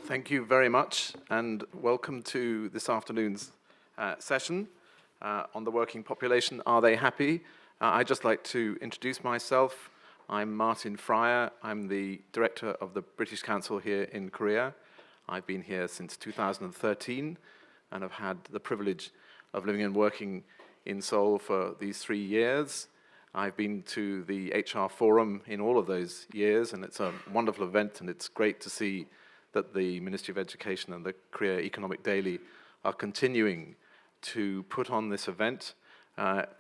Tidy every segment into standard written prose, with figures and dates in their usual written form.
Thank you very much, and welcome to this afternoon's session on the working population. Are they happy? I'd just like to introduce myself. I'm Martin Fryer. I'm the director of the British Council here in Korea. I've been here since 2013 and have had the privilege of living and working in Seoul for these 3 years. I've been to the HR Forum in all of those years, and it's a wonderful event, and it's great to see that the Ministry of Education and the Korea Economic Daily are continuing to put on this event.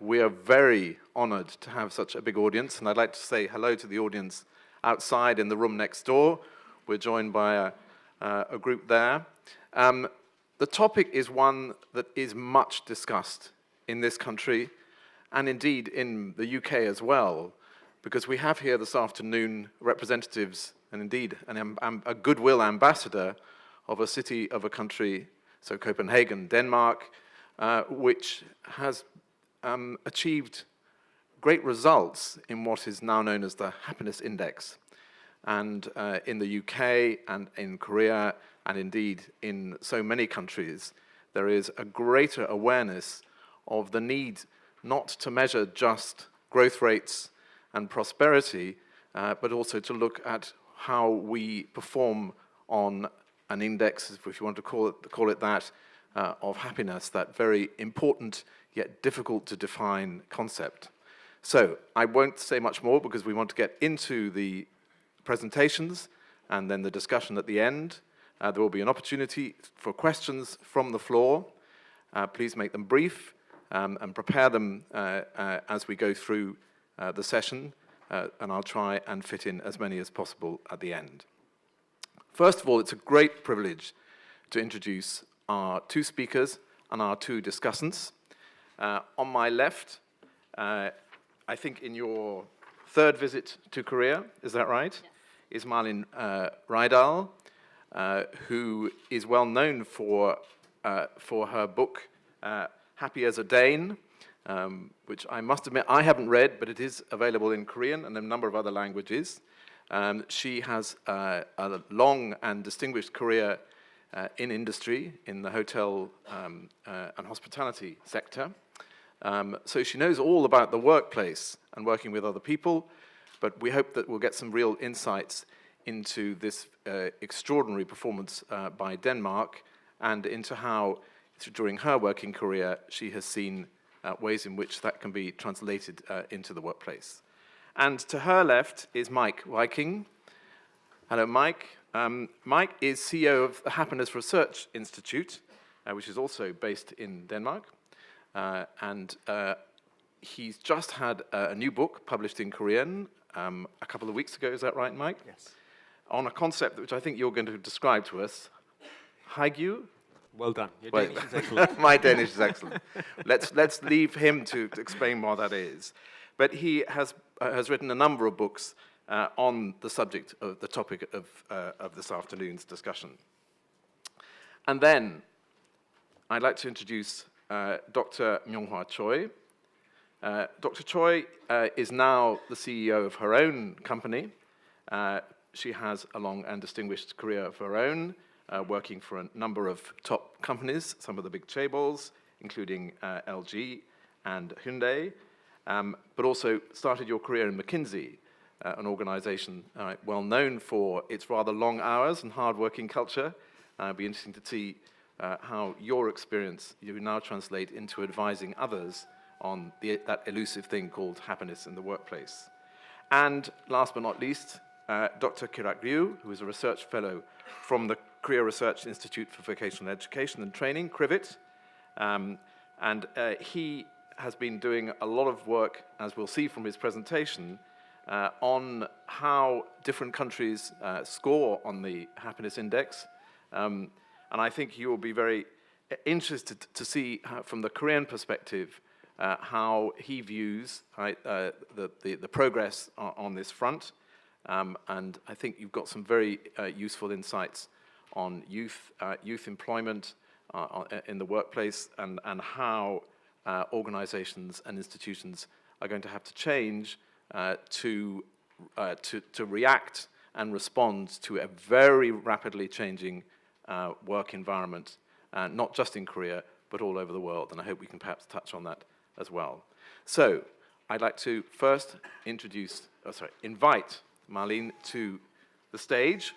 We are very honored to have such a big audience, and I'd like to say hello to the audience outside in the room next door. We're joined by a group there. The topic is one that is much discussed in this country, and indeed in the UK as well, because we have here this afternoon representatives and indeed a goodwill ambassador of a city, of a country, so Copenhagen, Denmark, which has achieved great results in what is now known as the happiness index. And in the UK and in Korea, and indeed in so many countries, there is a greater awareness of the need not to measure just growth rates and prosperity, but also to look at how we perform on an index, if you want to call it that, of happiness, that very important yet difficult to define concept. So I won't say much more because we want to get into the presentations and then the discussion at the end. There will be an opportunity for questions from the floor. Please make them brief and prepare them as we go through the session. And I'll try and fit in as many as possible at the end. First of all, it's a great privilege to introduce our two speakers and our two discussants. On my left, I think in your third visit to Korea, is that right? Yes. Is Malene Rydahl, who is well known for her book, Happy as a Dane, which I must admit I haven't read, but it is available in Korean and a number of other languages. She has a long and distinguished career in industry, in the hotel and hospitality sector. So she knows all about the workplace and working with other people, but we hope that we'll get some real insights into this extraordinary performance by Denmark and into how, during her working career, she has seen ways in which that can be translated into the workplace. And to her left is Meik Wiking. Hello, Meik. Meik is CEO of the Happiness Research Institute, which is also based in Denmark. And he's just had a new book published in Korean a couple of weeks ago. Is that right, Meik? Yes. On a concept which I think you're going to describe to us. Haigyu? Well done. Your Danish is excellent. My Danish is excellent. Let's leave him to explain what that is. But he has written a number of books on the subject of the topic of this afternoon's discussion. And then I'd like to introduce Dr. Myoungwha Choi. Dr. Choi is now the CEO of her own company. She has a long and distinguished career of her own, working for a number of top companies, some of the big chaebols, including LG and Hyundai, but also started your career in McKinsey, an organization well known for its rather long hours and hard-working culture. It'd be interesting to see how your experience you now translate into advising others on that elusive thing called happiness in the workplace. And last but not least, Dr. Kirak, who is a research fellow from the Korea Research Institute for Vocational Education and Training, KRIVIT, and he has been doing a lot of work, as we'll see from his presentation, on how different countries score on the happiness index. And I think you will be very interested to see from the Korean perspective how he views the progress on this front. And I think you've got some very useful insights on youth employment in the workplace and how organizations and institutions are going to have to change to react and respond to a very rapidly changing work environment, not just in Korea, but all over the world. And I hope we can perhaps touch on that as well. So I'd like to first invite Malene to the stage.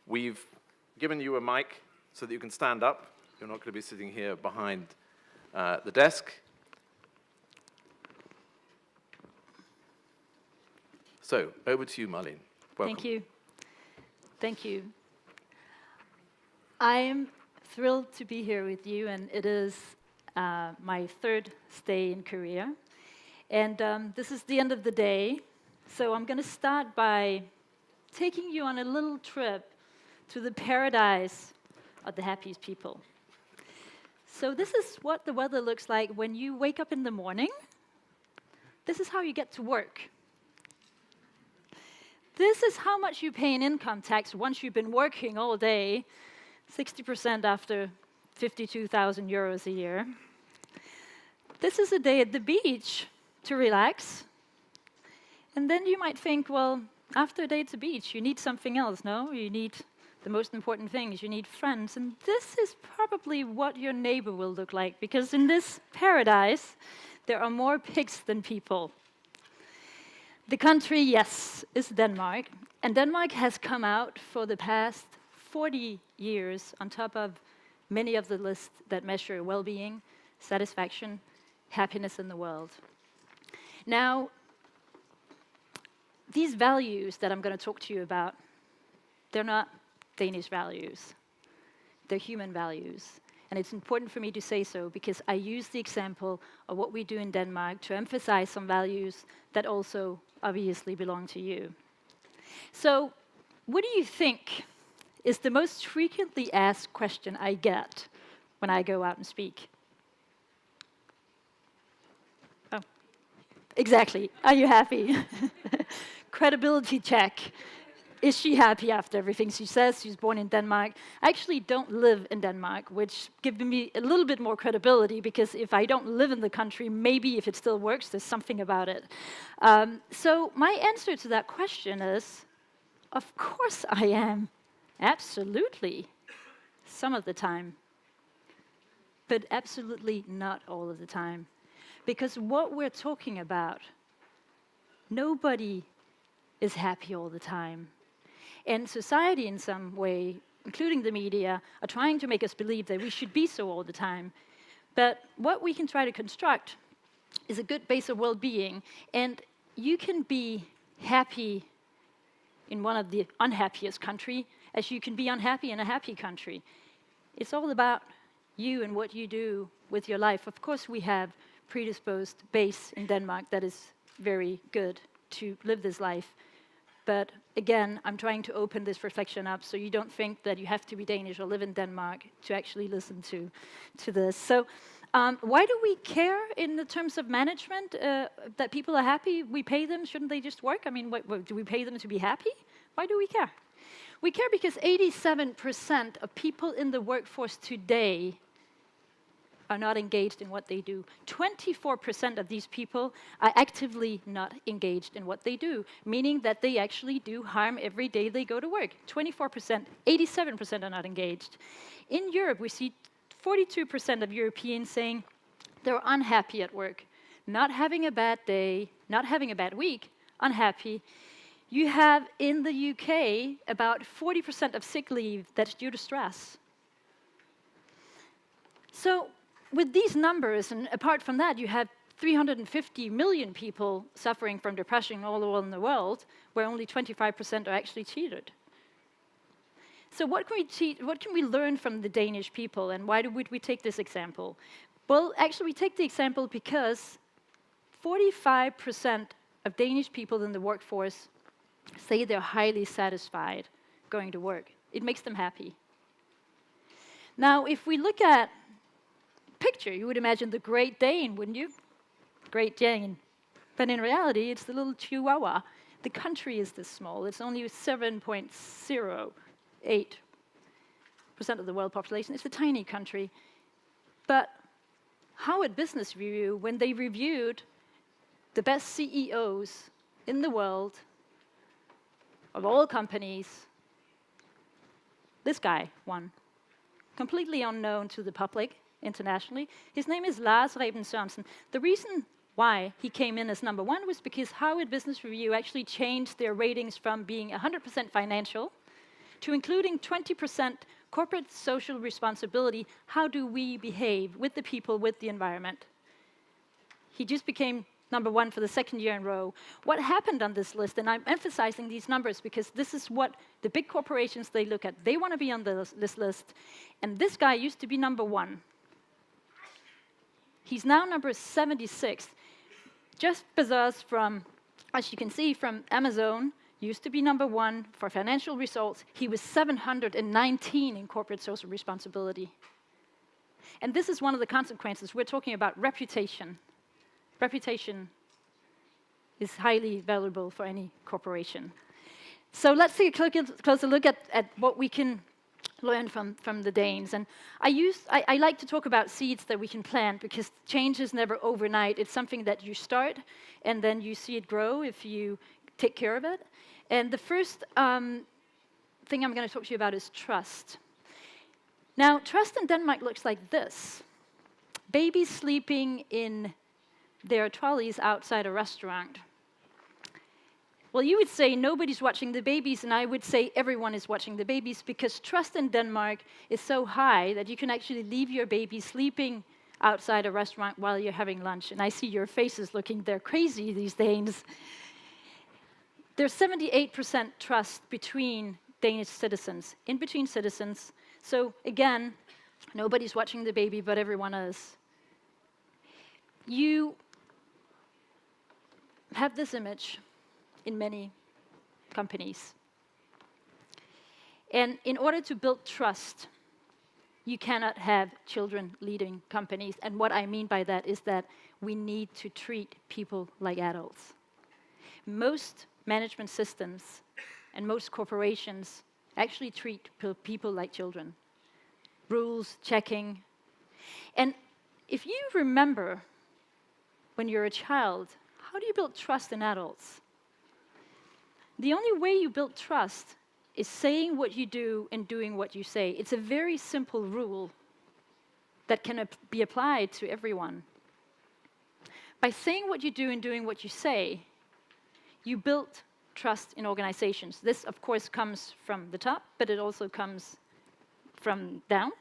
We've given you a mic so that you can stand up. You're not going to be sitting here behind the desk. So, over to you, Malene. Welcome. Thank you. Thank you. I'm thrilled to be here with you, and it is my third stay in Korea. And this is the end of the day, so I'm going to start by taking you on a little trip to the paradise of the happiest people. So this is what the weather looks like when you wake up in the morning. This is how you get to work. This is how much you pay in income tax once you've been working all day, 60% after 52,000 euros a year. This is a day at the beach to relax. And then you might think, well, after a day at the beach, you need something else, no? You need the most important things, you need friends. And this is probably what your neighbor will look like, because in this paradise, there are more pigs than people. The country, yes, is Denmark. And Denmark has come out for the past 40 years on top of many of the lists that measure well-being, satisfaction, happiness in the world. Now, these values that I'm going to talk to you about, they're not Danish values. They're human values. And it's important for me to say so because I use the example of what we do in Denmark to emphasize some values that also obviously belong to you. So, what do you think is the most frequently asked question I get when I go out and speak? Oh, exactly. Are you happy? Credibility check. Is she happy after everything she says? She's born in Denmark. I actually don't live in Denmark, which gives me a little bit more credibility, because if I don't live in the country, maybe if it still works, there's something about it. So my answer to that question is, of course I am. Absolutely. Some of the time. But absolutely not all of the time. Because what we're talking about, nobody is happy all the time. And society in some way, including the media, are trying to make us believe that we should be so all the time. But what we can try to construct is a good base of well-being. And you can be happy in one of the unhappiest countries as you can be unhappy in a happy country. It's all about you and what you do with your life. Of course, we have predisposed base in Denmark that is very good to live this life. But again, I'm trying to open this reflection up so you don't think that you have to be Danish or live in Denmark to actually listen to this. So why do we care in the terms of management that people are happy? We pay them, shouldn't they just work? I mean, do we pay them to be happy? Why do we care? We care because 87% of people in the workforce today are not engaged in what they do. 24% of these people are actively not engaged in what they do, meaning that they actually do harm every day they go to work. 24%, 87% are not engaged. In Europe, we see 42% of Europeans saying they're unhappy at work, not having a bad day, not having a bad week, unhappy. You have in the UK about 40% of sick leave that's due to stress. So, with these numbers, and apart from that, you have 350 million people suffering from depression all over the world, where only 25% are actually treated. So what can we learn from the Danish people, and why would we take this example? Well, actually, we take the example because 45% of Danish people in the workforce say they're highly satisfied going to work. It makes them happy. Now, if we look at picture, you would imagine the Great Dane, wouldn't you? Great Dane. But in reality, it's the little Chihuahua. The country is this small. It's only 7.08% of the world population. It's a tiny country. But Harvard Business Review, when they reviewed the best CEOs in the world of all companies, This guy won. Completely unknown to the public internationally. His name is Lars Rebien Sørensen. The reason why he came in as number one was because Harvard Business Review actually changed their ratings from being 100% financial to including 20% corporate social responsibility. How do we behave with the people, with the environment? He just became number one for the second year in a row. What happened on this list, and I'm emphasizing these numbers because this is what the big corporations, they look at. They want to be on this list. And this guy used to be number one. He's now number 76. Jeff Bezos from, as you can see, from Amazon, used to be number one for financial results. He was 719 in corporate social responsibility. And this is one of the consequences. We're talking about reputation. Reputation is highly valuable for any corporation. So let's take a closer look at what we can learn from the Danes. And I like to talk about seeds that we can plant because change is never overnight. It's something that you start and then you see it grow if you take care of it. And the first thing I'm going to talk to you about is trust. Now, trust in Denmark looks like this. Babies sleeping in their trolleys outside a restaurant. Well, you would say nobody's watching the babies, and I would say everyone is watching the babies because trust in Denmark is so high that you can actually leave your baby sleeping outside a restaurant while you're having lunch. And I see your faces looking, they're crazy, these Danes. There's 78% trust between Danish citizens, in between citizens. So again, nobody's watching the baby, but everyone is. You have this image in many companies. And in order to build trust, you cannot have children leading companies. And what I mean by that is that we need to treat people like adults. Most management systems and most corporations actually treat people like children. Rules, checking. And if you remember when you're a child, how do you build trust in adults? The only way you build trust is saying what you do and doing what you say. It's a very simple rule that can be applied to everyone. By saying what you do and doing what you say, you build trust in organizations. This, of course, comes from the top, but it also comes from down.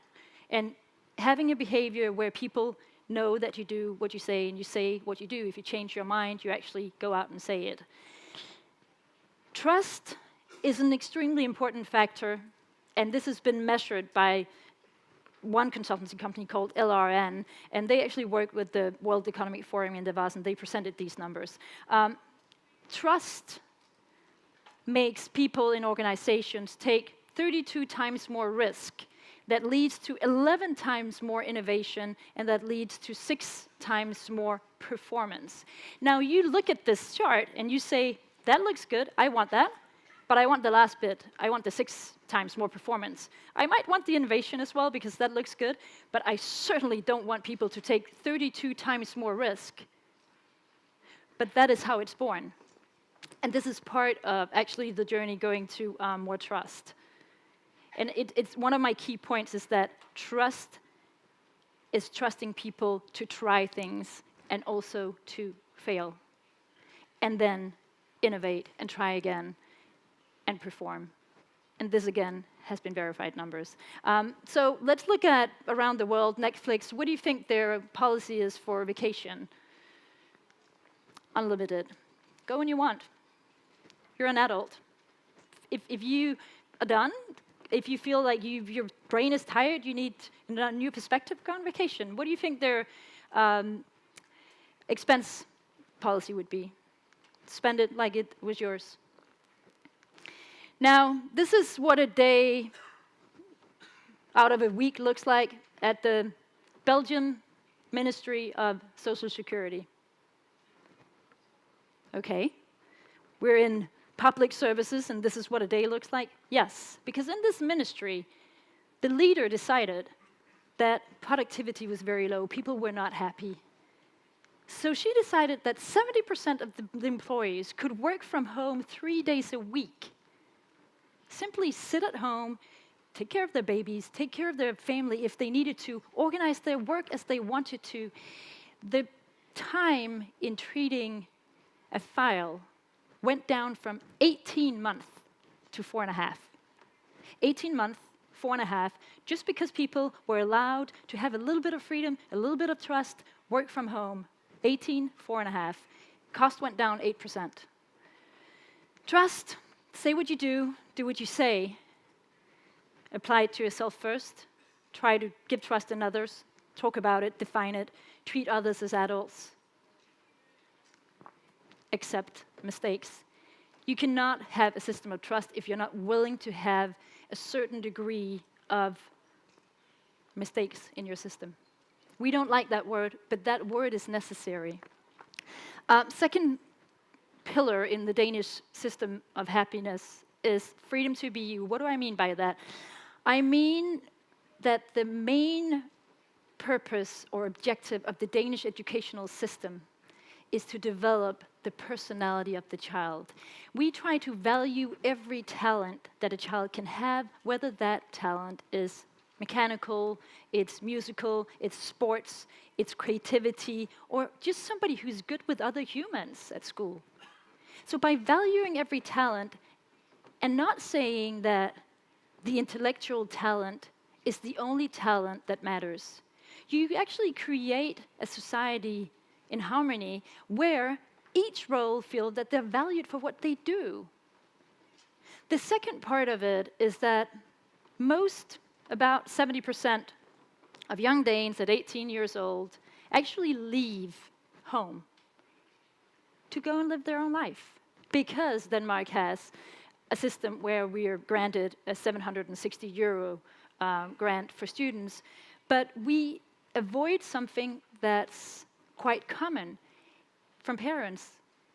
And having a behavior where people know that you do what you say and you say what you do. If you change your mind, you actually go out and say it. Trust is an extremely important factor, and this has been measured by one consultancy company called LRN, and they actually worked with the World Economic Forum in Davos, and they presented these numbers. Trust makes people in organizations take 32 times more risk. That leads to 11 times more innovation, and that leads to 6 times more performance. Now, you look at this chart, and you say, that looks good, I want that, but I want the last bit. I want the 6 times more performance. I might want the innovation as well, because that looks good, but I certainly don't want people to take 32 times more risk. But that is how it's born. And this is part of, actually, the journey going to more trust. And it's one of my key points is that trust is trusting people to try things and also to fail. And then innovate and try again and perform. And this, again, has been verified numbers. So let's look at around the world, Netflix. What do you think their policy is for vacation? Unlimited. Go when you want. You're an adult. If you are done, if you feel like your brain is tired, you need a new perspective, go on vacation. What do you think their expense policy would be? Spend it like it was yours. Now, this is what a day out of a week looks like at the Belgian Ministry of Social Security. Okay, we're in public services, and this is what a day looks like? Yes, because in this ministry, the leader decided that productivity was very low. People were not happy. So she decided that 70% of the employees could work from home 3 days a week. Simply sit at home, take care of their babies, take care of their family if they needed to, organize their work as they wanted to. The time in treating a file went down from 18 months to 4.5. 18 months, 4.5, just because people were allowed to have a little bit of freedom, a little bit of trust, work from home. 18, 4.5. Cost went down 8%. Trust, say what you do what you say. Apply it to yourself first. Try to give trust in others. Talk about it, define it. Treat others as adults. Accept mistakes. You cannot have a system of trust if you're not willing to have a certain degree of mistakes in your system. We don't like that word, but that word is necessary. Second pillar in the Danish system of happiness is freedom to be you. What do I mean by that? I mean that the main purpose or objective of the Danish educational system is to develop the personality of the child. We try to value every talent that a child can have, whether that talent is mechanical, it's musical, it's sports, it's creativity, or just somebody who's good with other humans at school. So by valuing every talent and not saying that the intellectual talent is the only talent that matters, you actually create a society in harmony where each role feels that they're valued for what they do. The second part of it is that about 70% of young Danes at 18 years old actually leave home to go and live their own life, because Denmark has a system where we are granted a 760 euro grant for students, but we avoid something that's quite common from parents,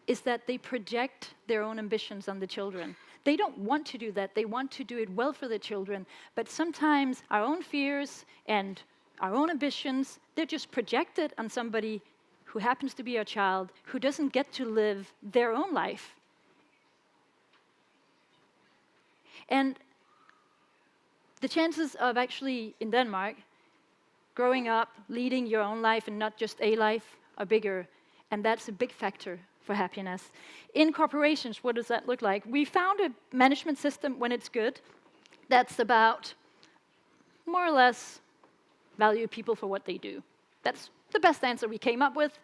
is that they project their own ambitions on the children. They don't want to do that. They want to do it well for the children, but sometimes our own fears and our own ambitions, they're just projected on somebody who happens to be our child, who doesn't get to live their own life. And the chances of actually, in Denmark, growing up, leading your own life and not just a life are bigger, and that's a big factor for happiness. In corporations, what does that look like? We found a management system, when it's good, that's about more or less value people for what they do. That's the best answer we came up with.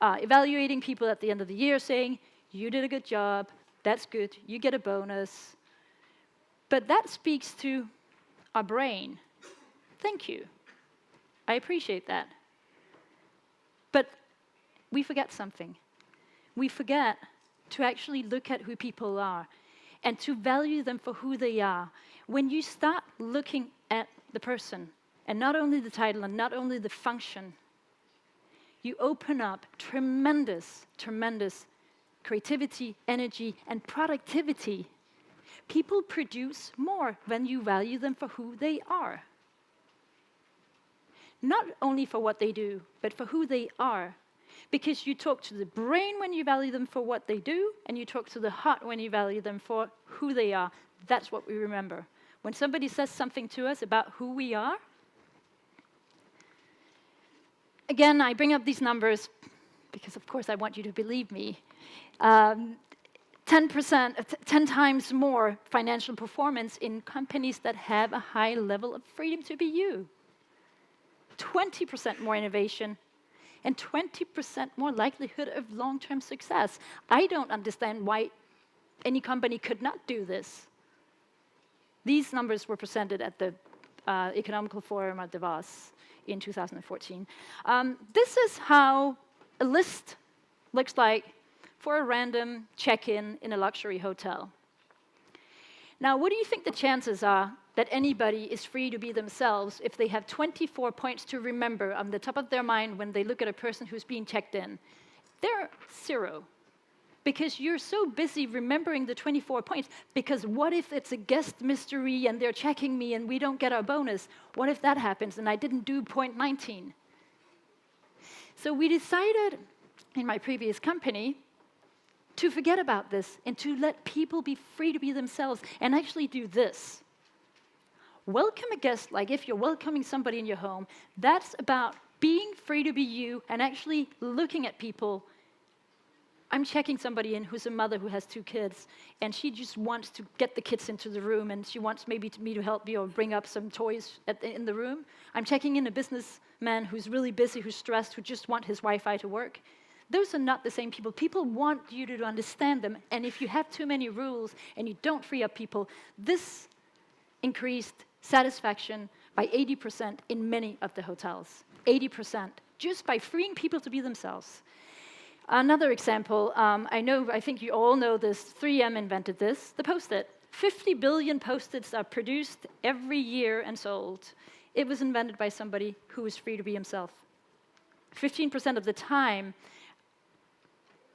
Evaluating people at the end of the year, saying, you did a good job, that's good, you get a bonus. But that speaks to our brain. Thank you. I appreciate that. But we forget something. We forget to actually look at who people are and to value them for who they are. When you start looking at the person, and not only the title and not only the function, you open up tremendous, tremendous creativity, energy, and productivity. People produce more when you value them for who they are. Not only for what they do, but for who they are. Because you talk to the brain when you value them for what they do, and you talk to the heart when you value them for who they are. That's what we remember. When somebody says something to us about who we are, again, I bring up these numbers because, of course, I want you to believe me. 10 times more financial performance in companies that have a high level of freedom to be you. 20% more innovation, and 20% more likelihood of long-term success. I don't understand why any company could not do this. These numbers were presented at the Economical Forum at Davos in 2014. This is how a list looks like for a random check-in in a luxury hotel. Now, what do you think the chances are that anybody is free to be themselves if they have 24 points to remember on the top of their mind when they look at a person who's being checked in? They're 0. Because you're so busy remembering the 24 points, because what if it's a guest mystery and they're checking me and we don't get our bonus? What if that happens and I didn't do point 19? So we decided in my previous company to forget about this and to let people be free to be themselves and actually do this. welcome a guest like if you're welcoming somebody in your home. That's about being free to be you and actually looking at people. I'm checking somebody in who's a mother who has 2 kids, and she just wants to get the kids into the room, and she wants maybe me to help me or bring up some toys in the room. I'm checking in a businessman who's really busy, who's stressed, who just wants his Wi-Fi to work. Those are not the same people. People want you to understand them, and if you have too many rules and you don't free up people, this increased satisfaction by 80% in many of the hotels. 80%, just by freeing people to be themselves. Another example, I think you all know this, 3M invented this, the Post-it. 50 billion Post-its are produced every year and sold. It was invented by somebody who was free to be himself. 15% of the time,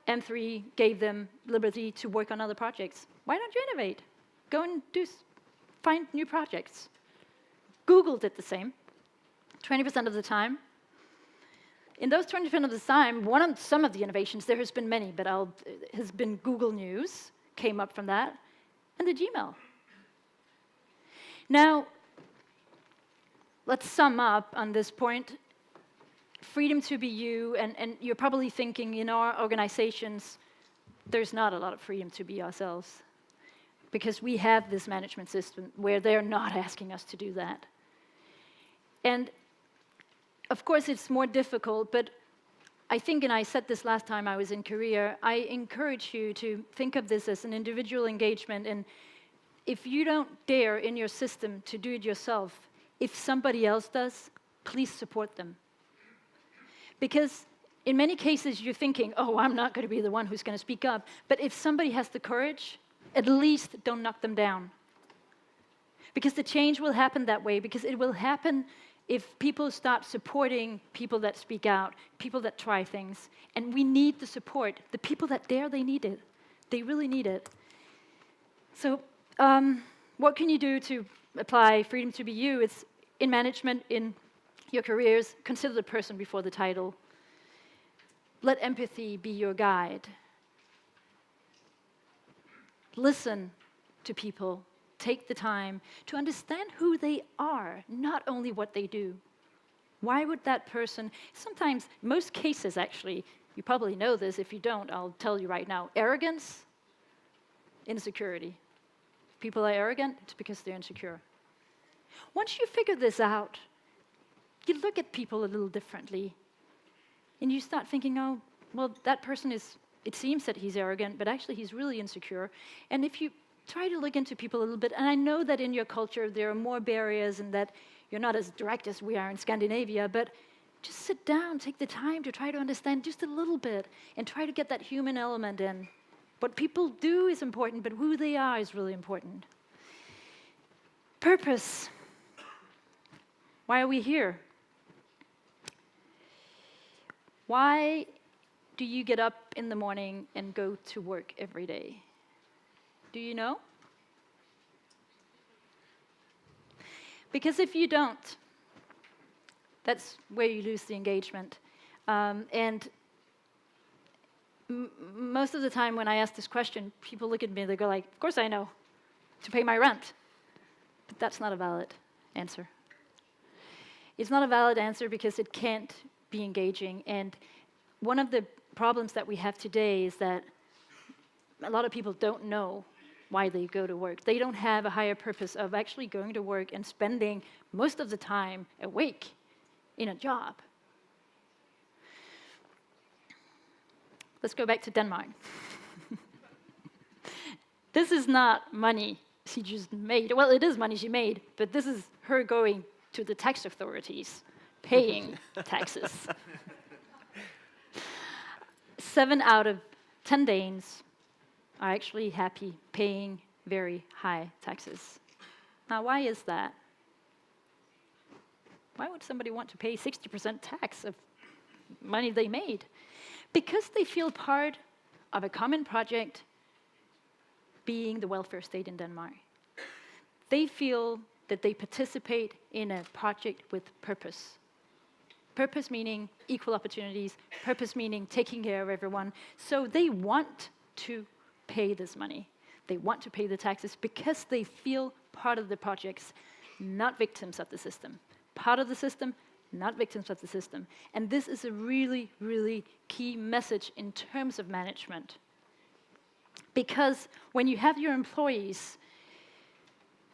M3 gave them liberty to work on other projects. Why don't you innovate? Go and find new projects. Google did the same, 20% of the time. In those 20% of the time, some of the innovations, there has been many, but has been Google News, came up from that, and the Gmail. Now, let's sum up on this point. Freedom to be you, and you're probably thinking in our organizations, there's not a lot of freedom to be ourselves, because we have this management system where they're not asking us to do that. And of course, it's more difficult, but I think, and I said this last time I was in Korea, I encourage you to think of this as an individual engagement, and if you don't dare in your system to do it yourself, if somebody else does, please support them. Because in many cases, you're thinking, oh, I'm not going to be the one who's going to speak up, but if somebody has the courage, at least don't knock them down. Because the change will happen that way, because it will happen if people start supporting people that speak out, people that try things. And we need the support. The people that dare, they need it. They really need it. So what can you do to apply freedom to be you? It's in management, in your careers, consider the person before the title. Let empathy be your guide. Listen to people. Take the time to understand who they are, not only what they do. Why would that person, sometimes, most cases actually, you probably know this, if you don't, I'll tell you right now, arrogance, insecurity. If people are arrogant, it's because they're insecure. Once you figure this out, you look at people a little differently, and you start thinking, oh, well, that person it seems that he's arrogant, but actually he's really insecure. And if you try to look into people a little bit, and I know that in your culture there are more barriers and that you're not as direct as we are in Scandinavia, but just sit down, take the time to try to understand just a little bit and try to get that human element in. What people do is important, but who they are is really important. Purpose. Why are we here? Why do you get up in the morning and go to work every day? Do you know? Because if you don't, that's where you lose the engagement. And most of the time when I ask this question, people look at me, they go like, of course I know, to pay my rent. But that's not a valid answer. It's not a valid answer because it can't be engaging. And one of the problems that we have today is that a lot of people don't know why they go to work. They don't have a higher purpose of actually going to work and spending most of the time awake in a job. Let's go back to Denmark. This is not money she just made. Well, it is money she made, but this is her going to the tax authorities, paying taxes. 7 out of 10 Danes are actually happy paying very high taxes. Now, why is that? Why would somebody want to pay 60% tax of money they made? Because they feel part of a common project being the welfare state in Denmark. They feel that they participate in a project with purpose. Purpose meaning equal opportunities, purpose meaning taking care of everyone. So they want to pay this money. They want to pay the taxes because they feel part of the projects. not victims of the system. Part of the system, not victims of the system. And this is a really, really key message in terms of management. Because when you have your employees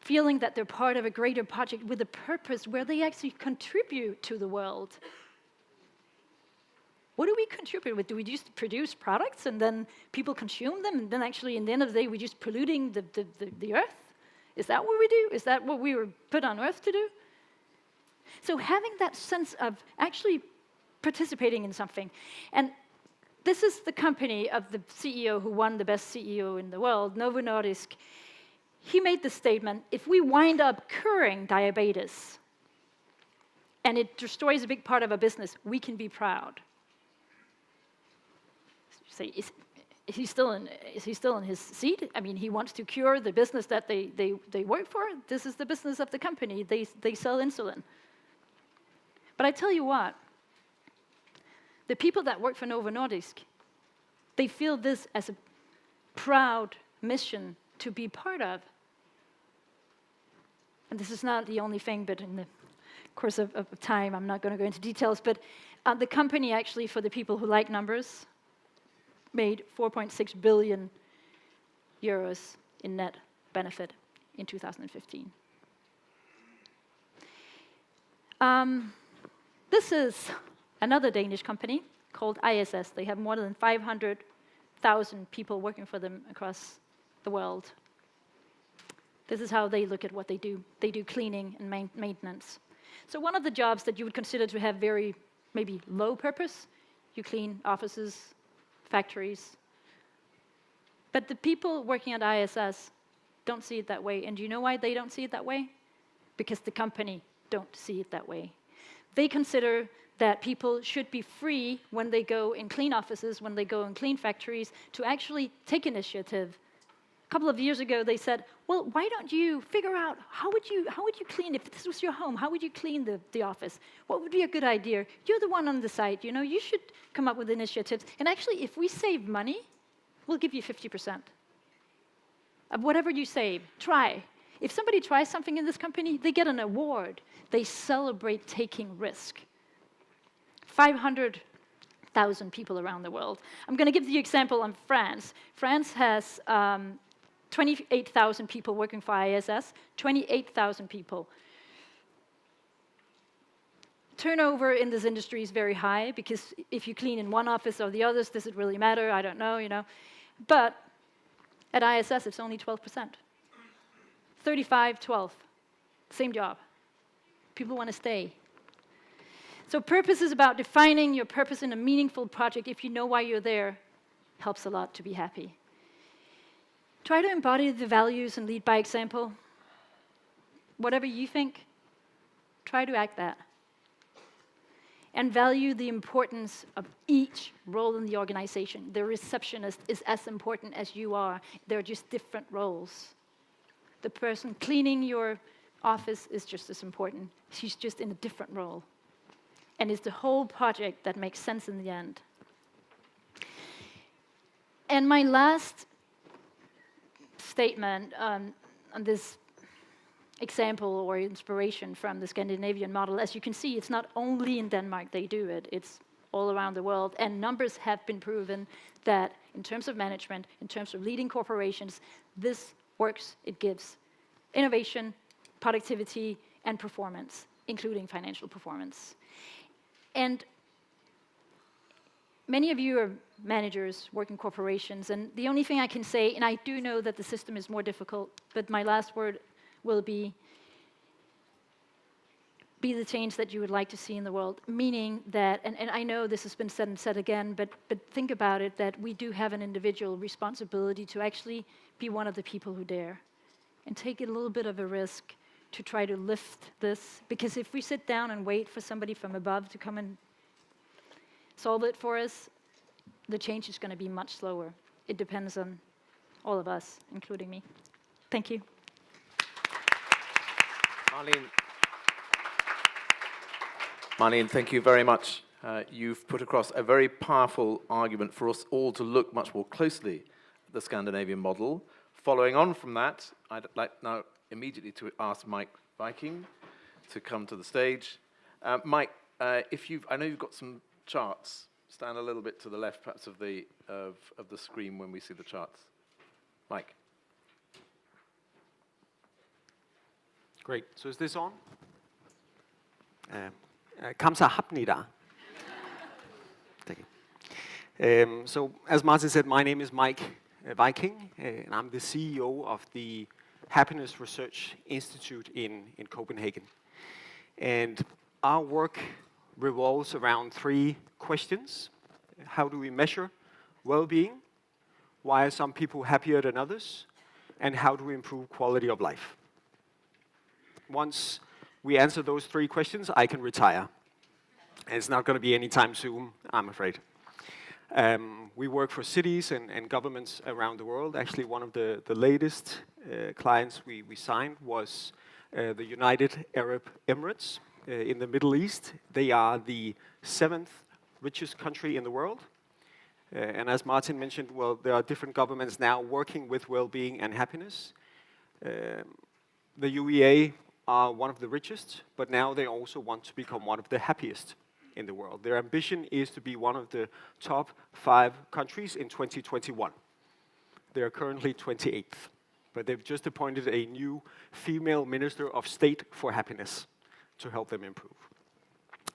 feeling that they're part of a greater project with a purpose where they actually contribute to the world, what do we contribute with? Do we just produce products and then people consume them, and then actually in the end of the day we're just polluting the earth? Is that what we do? Is that what we were put on earth to do? So having that sense of actually participating in something. And this is the company of the CEO who won the best CEO in the world, Novo Nordisk. He made the statement, if we wind up curing diabetes and it destroys a big part of our business, we can be proud. Say, is he still in his seat? I mean, he wants to cure the business that they work for. This is the business of the company. They sell insulin. But I tell you what, the people that work for Novo Nordisk, they feel this as a proud mission to be part of. And this is not the only thing, but in the course of time, I'm not going to go into details, but the company actually, for the people who like numbers, made 4.6 billion euros in net benefit in 2015. This is another Danish company called ISS. They have more than 500,000 people working for them across the world. This is how they look at what they do. They do cleaning and maintenance. So one of the jobs that you would consider to have very maybe low purpose, you clean offices, factories. But the people working at ISS don't see it that way. And do you know why they don't see it that way? Because the company don't see it that way. They consider that people should be free when they go and clean offices, when they go and clean factories, to actually take initiative. A couple of years ago, they said, well, why don't you figure out how would you clean, if this was your home, how would you clean the office? What would be a good idea? You're the one on the site, you should come up with initiatives. And actually, if we save money, we'll give you 50% of whatever you save. Try. If somebody tries something in this company, they get an award. They celebrate taking risk. 500,000 people around the world. I'm going to give the example on France. France has 28,000 people working for ISS, 28,000 people. Turnover in this industry is very high, because if you clean in one office or the others, does it really matter? I don't know, But at ISS, it's only 12%. 35, 12, same job. People want to stay. So purpose is about defining your purpose in a meaningful project. If you know why you're there, helps a lot to be happy. Try to embody the values and lead by example. Whatever you think, try to act that. And value the importance of each role in the organization. The receptionist is as important as you are. They're just different roles. The person cleaning your office is just as important. She's just in a different role. And it's the whole project that makes sense in the end. And my last statement on this example or inspiration from the Scandinavian model, as you can see, it's not only in Denmark they do it, it's all around the world. And numbers have been proven that in terms of management, in terms of leading corporations, this works. It gives innovation, productivity, and performance, including financial performance. And many of you are managers working corporations, and the only thing I can say, and I do know that the system is more difficult, but my last word will be the change that you would like to see in the world, meaning that, and I know this has been said and said again, but think about it, that we do have an individual responsibility to actually be one of the people who dare, and take a little bit of a risk to try to lift this, because if we sit down and wait for somebody from above to come and solve it for us, the change is going to be much slower. It depends on all of us, including me. Thank you. Malene, thank you very much. You've put across a very powerful argument for us all to look much more closely at the Scandinavian model. Following on from that, I'd like now immediately to ask Meik Viking to come to the stage. Meik, I know you've got some charts. Stand a little bit to the left, perhaps, of the screen when we see the charts. Meik. Great. So is this on? 감사합니다. Thank you. So as Martin said, my name is Meik Viking, and I'm the CEO of the Happiness Research Institute in Copenhagen. And our work revolves around 3 questions. How do we measure well-being? Why are some people happier than others? And how do we improve quality of life? Once we answer those 3 questions, I can retire. And it's not going to be anytime soon, I'm afraid. We work for cities and governments around the world. Actually, one of the latest clients we signed was the United Arab Emirates in the Middle East. They are the 7th richest country in the world. And as Martin mentioned, well, there are different governments now working with well-being and happiness. The UEA are one of the richest, but now they also want to become one of the happiest in the world. Their ambition is to be one of the top 5 countries in 2021. They are currently 28th, but they've just appointed a new female Minister of State for Happiness to help them improve.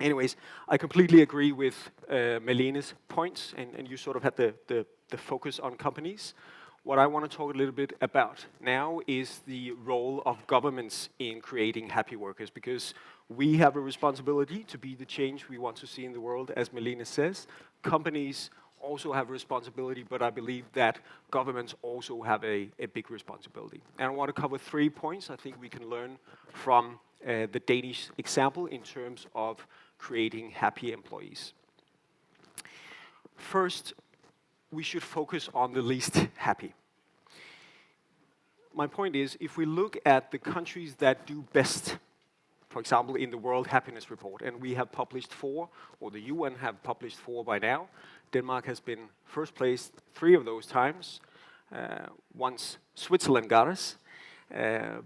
Anyways, I completely agree with Malene's points, and you sort of had the focus on companies. What I want to talk a little bit about now is the role of governments in creating happy workers, because we have a responsibility to be the change we want to see in the world, as Malene says. Companies also have a responsibility, but I believe that governments also have a big responsibility. And I want to cover 3 points I think we can learn from the Danish example in terms of creating happy employees. First, we should focus on the least happy. My point is, if we look at the countries that do best, for example, in the World Happiness Report, and we have published 4, or the UN have published 4 by now. Denmark has been first place 3 of those times. Once Switzerland got us.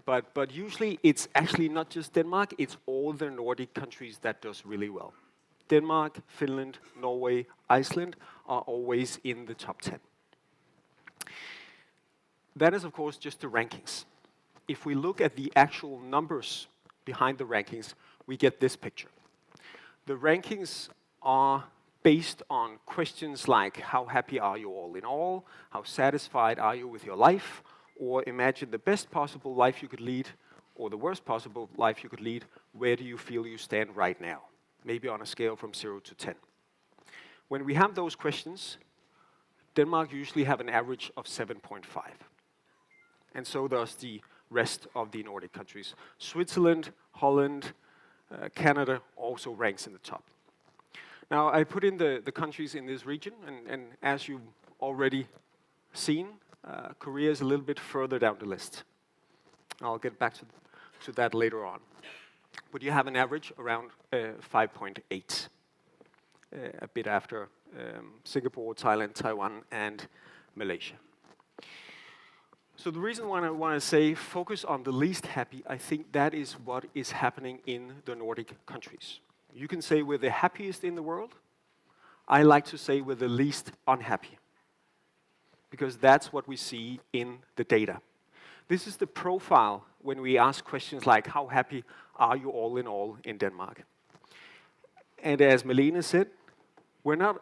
But usually it's actually not just Denmark, it's all the Nordic countries that does really well. Denmark, Finland, Norway, Iceland are always in the top 10. That is, of course, just the rankings. If we look at the actual numbers behind the rankings, we get this picture. The rankings are based on questions like, how happy are you all in all? How satisfied are you with your life? Or imagine the best possible life you could lead, or the worst possible life you could lead. Where do you feel you stand right now? Maybe on a scale from 0 to 10. When we have those questions, Denmark usually have an average of 7.5. And so does the rest of the Nordic countries. Switzerland, Holland, Canada also ranks in the top. Now, I put in the countries in this region, and as you've already seen, Korea is a little bit further down the list. I'll get back to that later on. But you have an average around 5.8, a bit after Singapore, Thailand, Taiwan, and Malaysia. So the reason why I want to say focus on the least happy, I think that is what is happening in the Nordic countries. You can say we're the happiest in the world. I like to say we're the least unhappy, because that's what we see in the data. This is the profile when we ask questions like, how happy are you all in all in Denmark? And as Malene said, we're not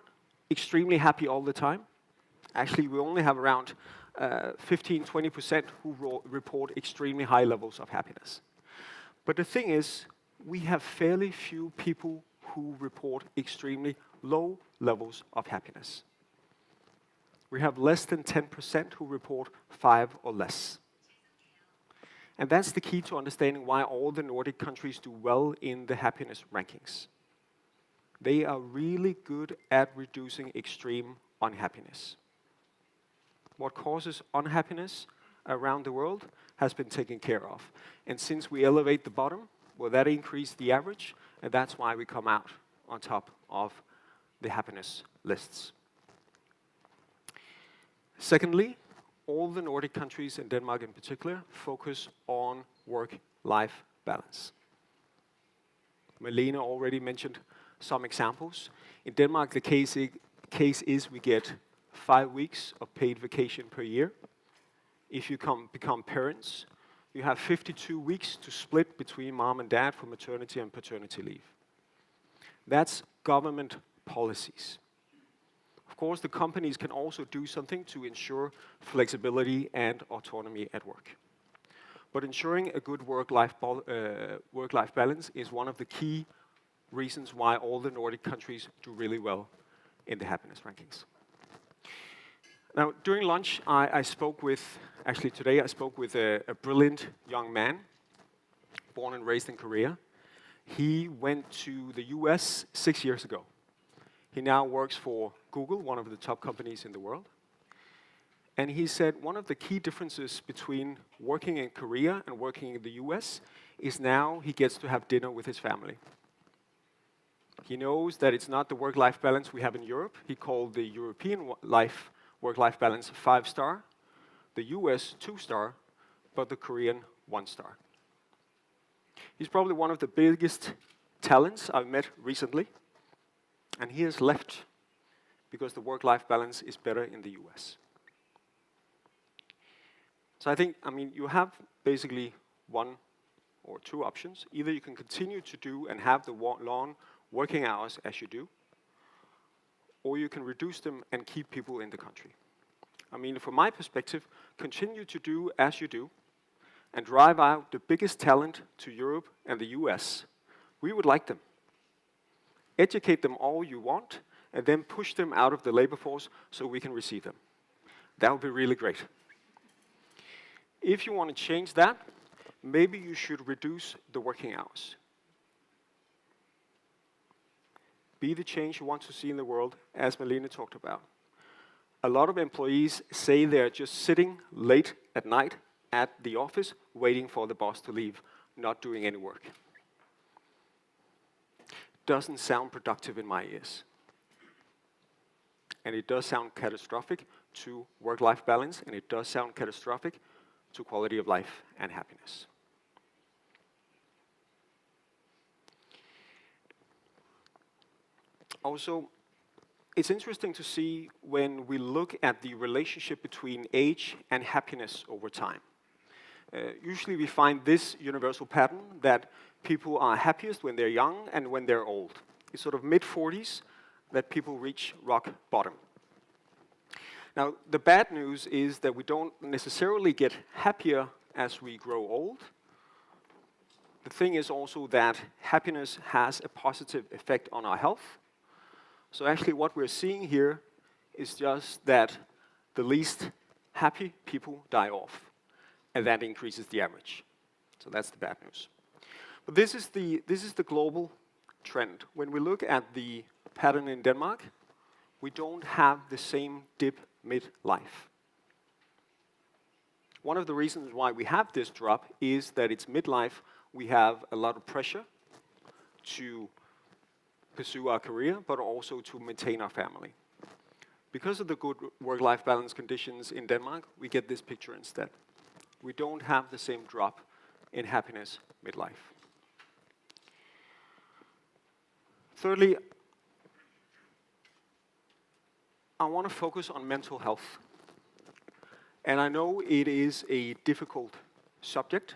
extremely happy all the time. Actually, we only have around 15-20% who report extremely high levels of happiness. But the thing is, we have fairly few people who report extremely low levels of happiness. We have less than 10% who report 5 or less. And that's the key to understanding why all the Nordic countries do well in the happiness rankings. They are really good at reducing extreme unhappiness. What causes unhappiness around the world has been taken care of. And since we elevate the bottom, well, that increased the average, and that's why we come out on top of the happiness lists. Secondly, all the Nordic countries, and Denmark in particular, focus on work-life balance. Malene already mentioned some examples. In Denmark, the case is we get 5 weeks of paid vacation per year. If you become parents, you have 52 weeks to split between mom and dad for maternity and paternity leave. That's government policies. Of course, the companies can also do something to ensure flexibility and autonomy at work. But ensuring a good work-life balance is one of the key reasons why all the Nordic countries do really well in the happiness rankings. Now, during lunch, I spoke with a brilliant young man, born and raised in Korea. He went to the US 6 years ago. He now works for Google, one of the top companies in the world. And he said one of the key differences between working in Korea and working in the US is now he gets to have dinner with his family. He knows that it's not the work-life balance we have in Europe. He called the European work-life balance 5-star, the US 2-star, but the Korean 1-star. He's probably one of the biggest talents I've met recently, and he has left because the work-life balance is better in the US. So you have basically 1 or 2 options. Either you can continue to do and have the long working hours as you do, or you can reduce them and keep people in the country. From my perspective, continue to do as you do and drive out the biggest talent to Europe and the US. We would like them. Educate them all you want, and then push them out of the labor force so we can receive them. That would be really great. If you want to change that, maybe you should reduce the working hours. Be the change you want to see in the world, as Malene talked about. A lot of employees say they're just sitting late at night at the office, waiting for the boss to leave, not doing any work. Doesn't sound productive in my ears. And it does sound catastrophic to work-life balance, and it does sound catastrophic to quality of life and happiness. Also, it's interesting to see when we look at the relationship between age and happiness over time. Usually we find this universal pattern that people are happiest when they're young and when they're old. It's sort of mid-40s that people reach rock bottom. Now, the bad news is that we don't necessarily get happier as we grow old. The thing is also that happiness has a positive effect on our health. So actually what we're seeing here is just that the least happy people die off, and that increases the average. So that's the bad news. But this is the global trend. When we look at the pattern in Denmark, we don't have the same dip mid-life. One of the reasons why we have this drop is that it's midlife. We have a lot of pressure to pursue our career, but also to maintain our family. Because of the good work-life balance conditions in Denmark, we get this picture instead. We don't have the same drop in happiness midlife. Thirdly, I want to focus on mental health. And I know it is a difficult subject.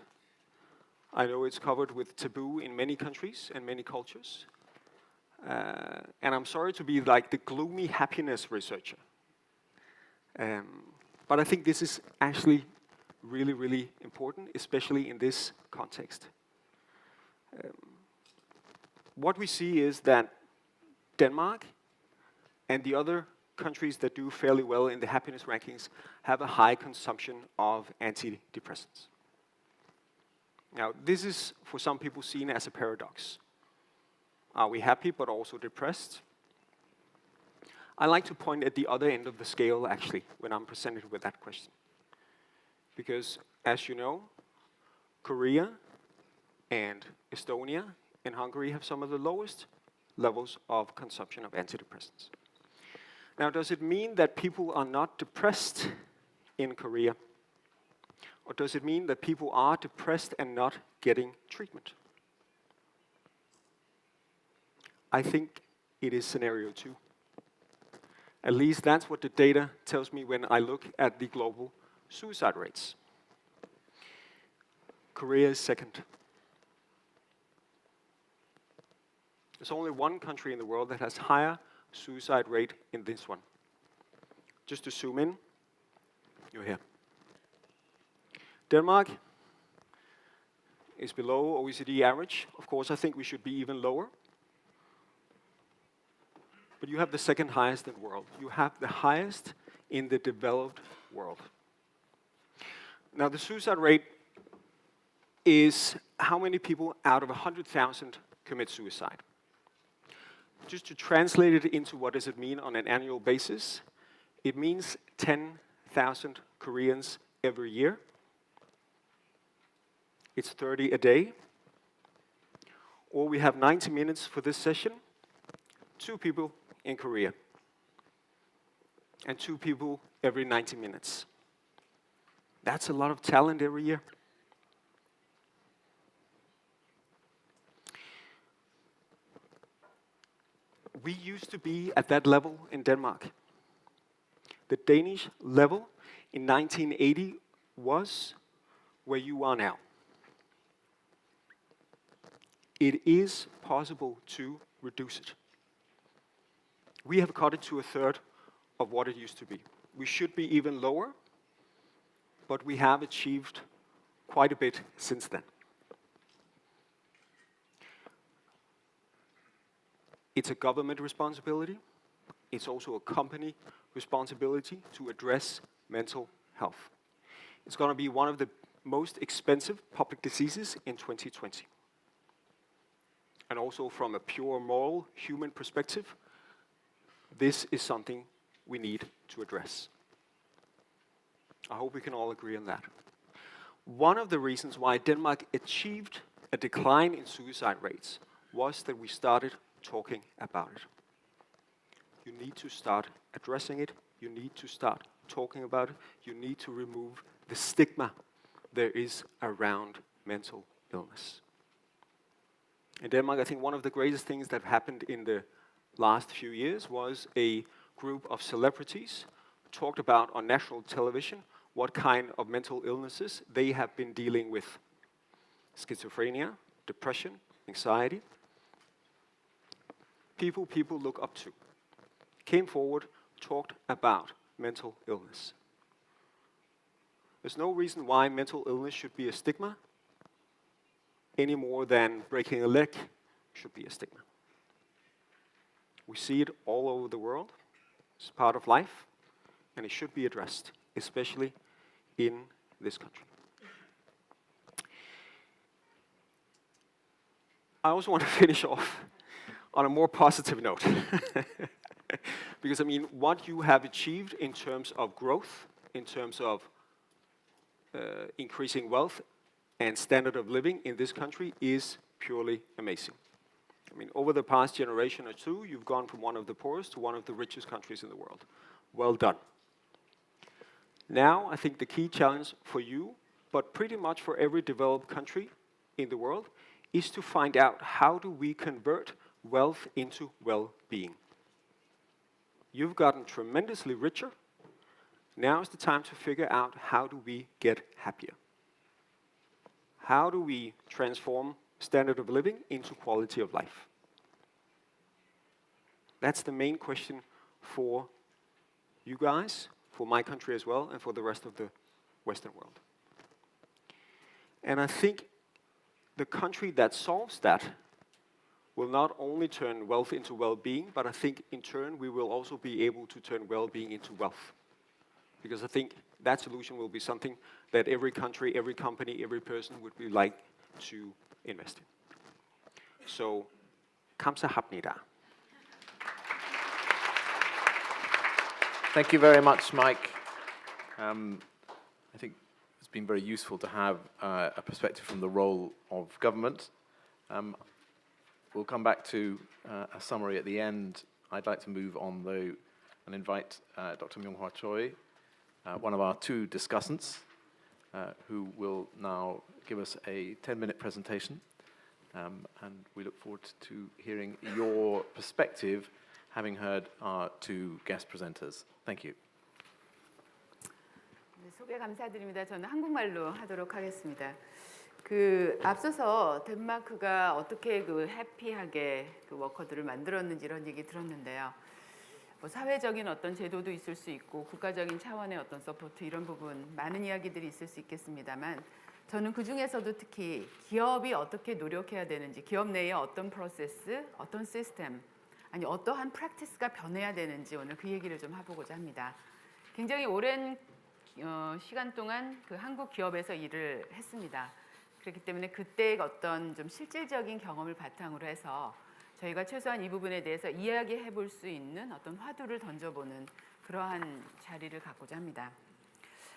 I know it's covered with taboo in many countries and many cultures. And I'm sorry to be like the gloomy happiness researcher. But I think this is actually really, really important, especially in this context. What we see is that Denmark and the other countries that do fairly well in the happiness rankings have a high consumption of antidepressants. Now, this is for some people seen as a paradox. Are we happy but also depressed? I like to point at the other end of the scale, actually, when I'm presented with that question. Because, as you know, Korea and Estonia and Hungary have some of the lowest levels of consumption of antidepressants. Now, does it mean that people are not depressed in Korea? Or does it mean that people are depressed and not getting treatment? I think it is scenario 2. At least that's what the data tells me when I look at the global suicide rates. Korea is second. There's only one country in the world that has higher suicide rate in this one. Just to zoom in, you're here. Denmark is below OECD average. Of course, I think we should be even lower. But you have the second highest in the world. You have the highest in the developed world. Now, the suicide rate is how many people out of 100,000 commit suicide. Just to translate it into what does it mean on an annual basis, it means 10,000 Koreans every year. It's 30 a day. Or we have 90 minutes for this session. 2 people in Korea. And 2 people every 90 minutes. That's a lot of talent every year. We used to be at that level in Denmark. The Danish level in 1980 was where you are now. It is possible to reduce it. We have cut it to a third of what it used to be. We should be even lower, but we have achieved quite a bit since then. It's a government responsibility. It's also a company responsibility to address mental health. It's going to be one of the most expensive public diseases in 2020. And also from a pure moral human perspective, this is something we need to address. I hope we can all agree on that. One of the reasons why Denmark achieved a decline in suicide rates was that we started talking about it. You need to start addressing it. You need to start talking about it. You need to remove the stigma there is around mental illness. In Denmark, I think one of the greatest things that happened in the last few years was a group of celebrities talked about on national television what kind of mental illnesses they have been dealing with. Schizophrenia, depression, anxiety. People look up to, came forward, talked about mental illness. There's no reason why mental illness should be a stigma any more than breaking a leg should be a stigma. We see it all over the world. It's part of life, and it should be addressed, especially in this country. I also want to finish off on a more positive note. Because, I mean, what you have achieved in terms of growth, in terms of increasing wealth and standard of living in this country is purely amazing. I mean, over the past generation or two, you've gone from one of the poorest to one of the richest countries in the world. Well done. Now, I think the key challenge for you, but pretty much for every developed country in the world, is to find out how do we convert wealth into well-being. You've gotten tremendously richer. Now is the time to figure out how do we get happier. How do we transform standard of living into quality of life? That's the main question for you guys, for my country as well, and for the rest of the Western world. And I think the country that solves that will not only turn wealth into well-being, but I think in turn we will also be able to turn well-being into wealth. Because I think that solution will be something that every country, every company, every person would be like to invest in. So, 감사합니다. Thank you very much, Meik. I think it's been very useful to have a perspective from the role of government. We'll come back to a summary at the end. I'd like to move on, though, and invite Dr. Myoungwha Choi, one of our 2 discussants, who will now give us a 10-minute presentation. And we look forward to hearing your perspective, having heard our two guest presenters. Thank you. 네, 소개 감사드립니다. 저는 한국말로 하도록 하겠습니다. 앞서서 덴마크가 어떻게 해피하게 워커들을 만들었는지 이런 얘기 들었는데요. 뭐 사회적인 어떤 제도도 있을 수 있고 국가적인 차원의 어떤 서포트 이런 부분 많은 이야기들이 있을 수 있겠습니다만 저는 그 중에서도 특히 기업이 어떻게 노력해야 되는지 기업 내에 어떤 프로세스, 어떤 시스템 아니 어떠한 프랙티스가 변해야 되는지 오늘 그 얘기를 좀 해보고자 합니다. 굉장히 오랜 시간 동안 한국 기업에서 일을 했습니다. 그렇기 때문에 그때의 어떤 좀 실질적인 경험을 바탕으로 해서 저희가 최소한 이 부분에 대해서 이야기해 볼 수 있는 어떤 화두를 던져보는 그러한 자리를 갖고자 합니다.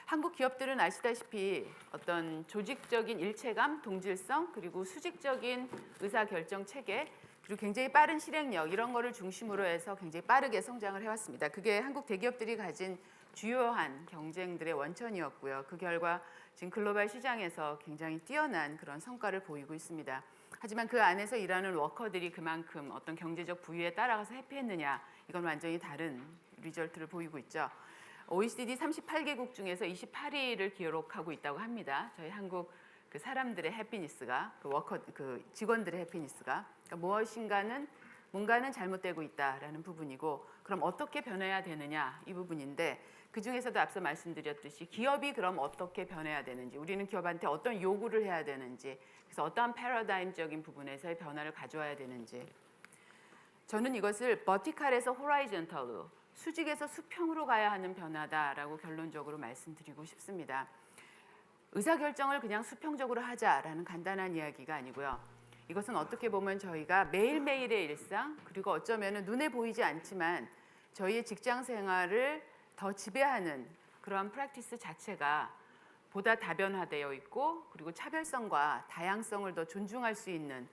한국 기업들은 아시다시피 어떤 조직적인 일체감, 동질성, 그리고 수직적인 의사결정 체계, 그리고 굉장히 빠른 실행력 이런 거를 중심으로 해서 굉장히 빠르게 성장을 해왔습니다. 그게 한국 대기업들이 가진 주요한 경쟁들의 원천이었고요. 그 결과 지금 글로벌 시장에서 굉장히 뛰어난 그런 성과를 보이고 있습니다. 하지만 그 안에서 일하는 워커들이 그만큼 어떤 경제적 부유에 따라가서 해피했느냐 이건 완전히 다른 리절트를 보이고 있죠. OECD 38개국 중에서 28위를 기록하고 있다고 합니다. 저희 한국 사람들의 해피니스가 직원들의 해피니스가 그러니까 뭔가는 잘못되고 있다라는 부분이고 그럼 어떻게 변해야 되느냐 이 부분인데 그 중에서도 앞서 말씀드렸듯이 기업이 그럼 어떻게 변해야 되는지 우리는 기업한테 어떤 요구를 해야 되는지 그래서 어떠한 패러다임적인 부분에서의 변화를 가져와야 되는지 저는 이것을 버티칼에서 호라이전탈로 수직에서 수평으로 가야 하는 변화다라고 결론적으로 말씀드리고 싶습니다. 의사결정을 그냥 수평적으로 하자라는 간단한 이야기가 아니고요. 이것은 어떻게 보면 저희가 매일매일의 일상 그리고 어쩌면 눈에 보이지 않지만 저희의 직장 생활을 더 지배하는 그러한 프랙티스 자체가 보다 다변화되어 있고 그리고 차별성과 다양성을 더 존중할 수 있는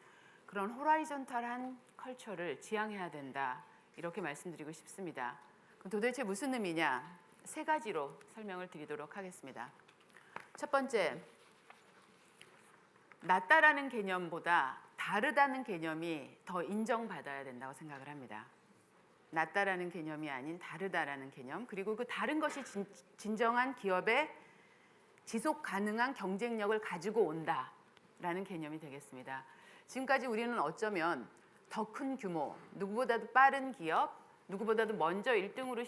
그런 호라이전탈한 컬처를 지향해야 된다. 이렇게 말씀드리고 싶습니다. 그럼 도대체 무슨 의미냐? 세 가지로 설명을 드리도록 하겠습니다. 첫 번째, 낫다라는 개념보다 다르다는 개념이 더 인정받아야 된다고 생각을 합니다. 낫다라는 개념이 아닌 다르다라는 개념 그리고 그 다른 것이 진정한 기업의 지속 가능한 경쟁력을 가지고 온다라는 개념이 되겠습니다. 지금까지 우리는 어쩌면 더 큰 규모, 누구보다도 빠른 기업, 누구보다도 먼저 1등으로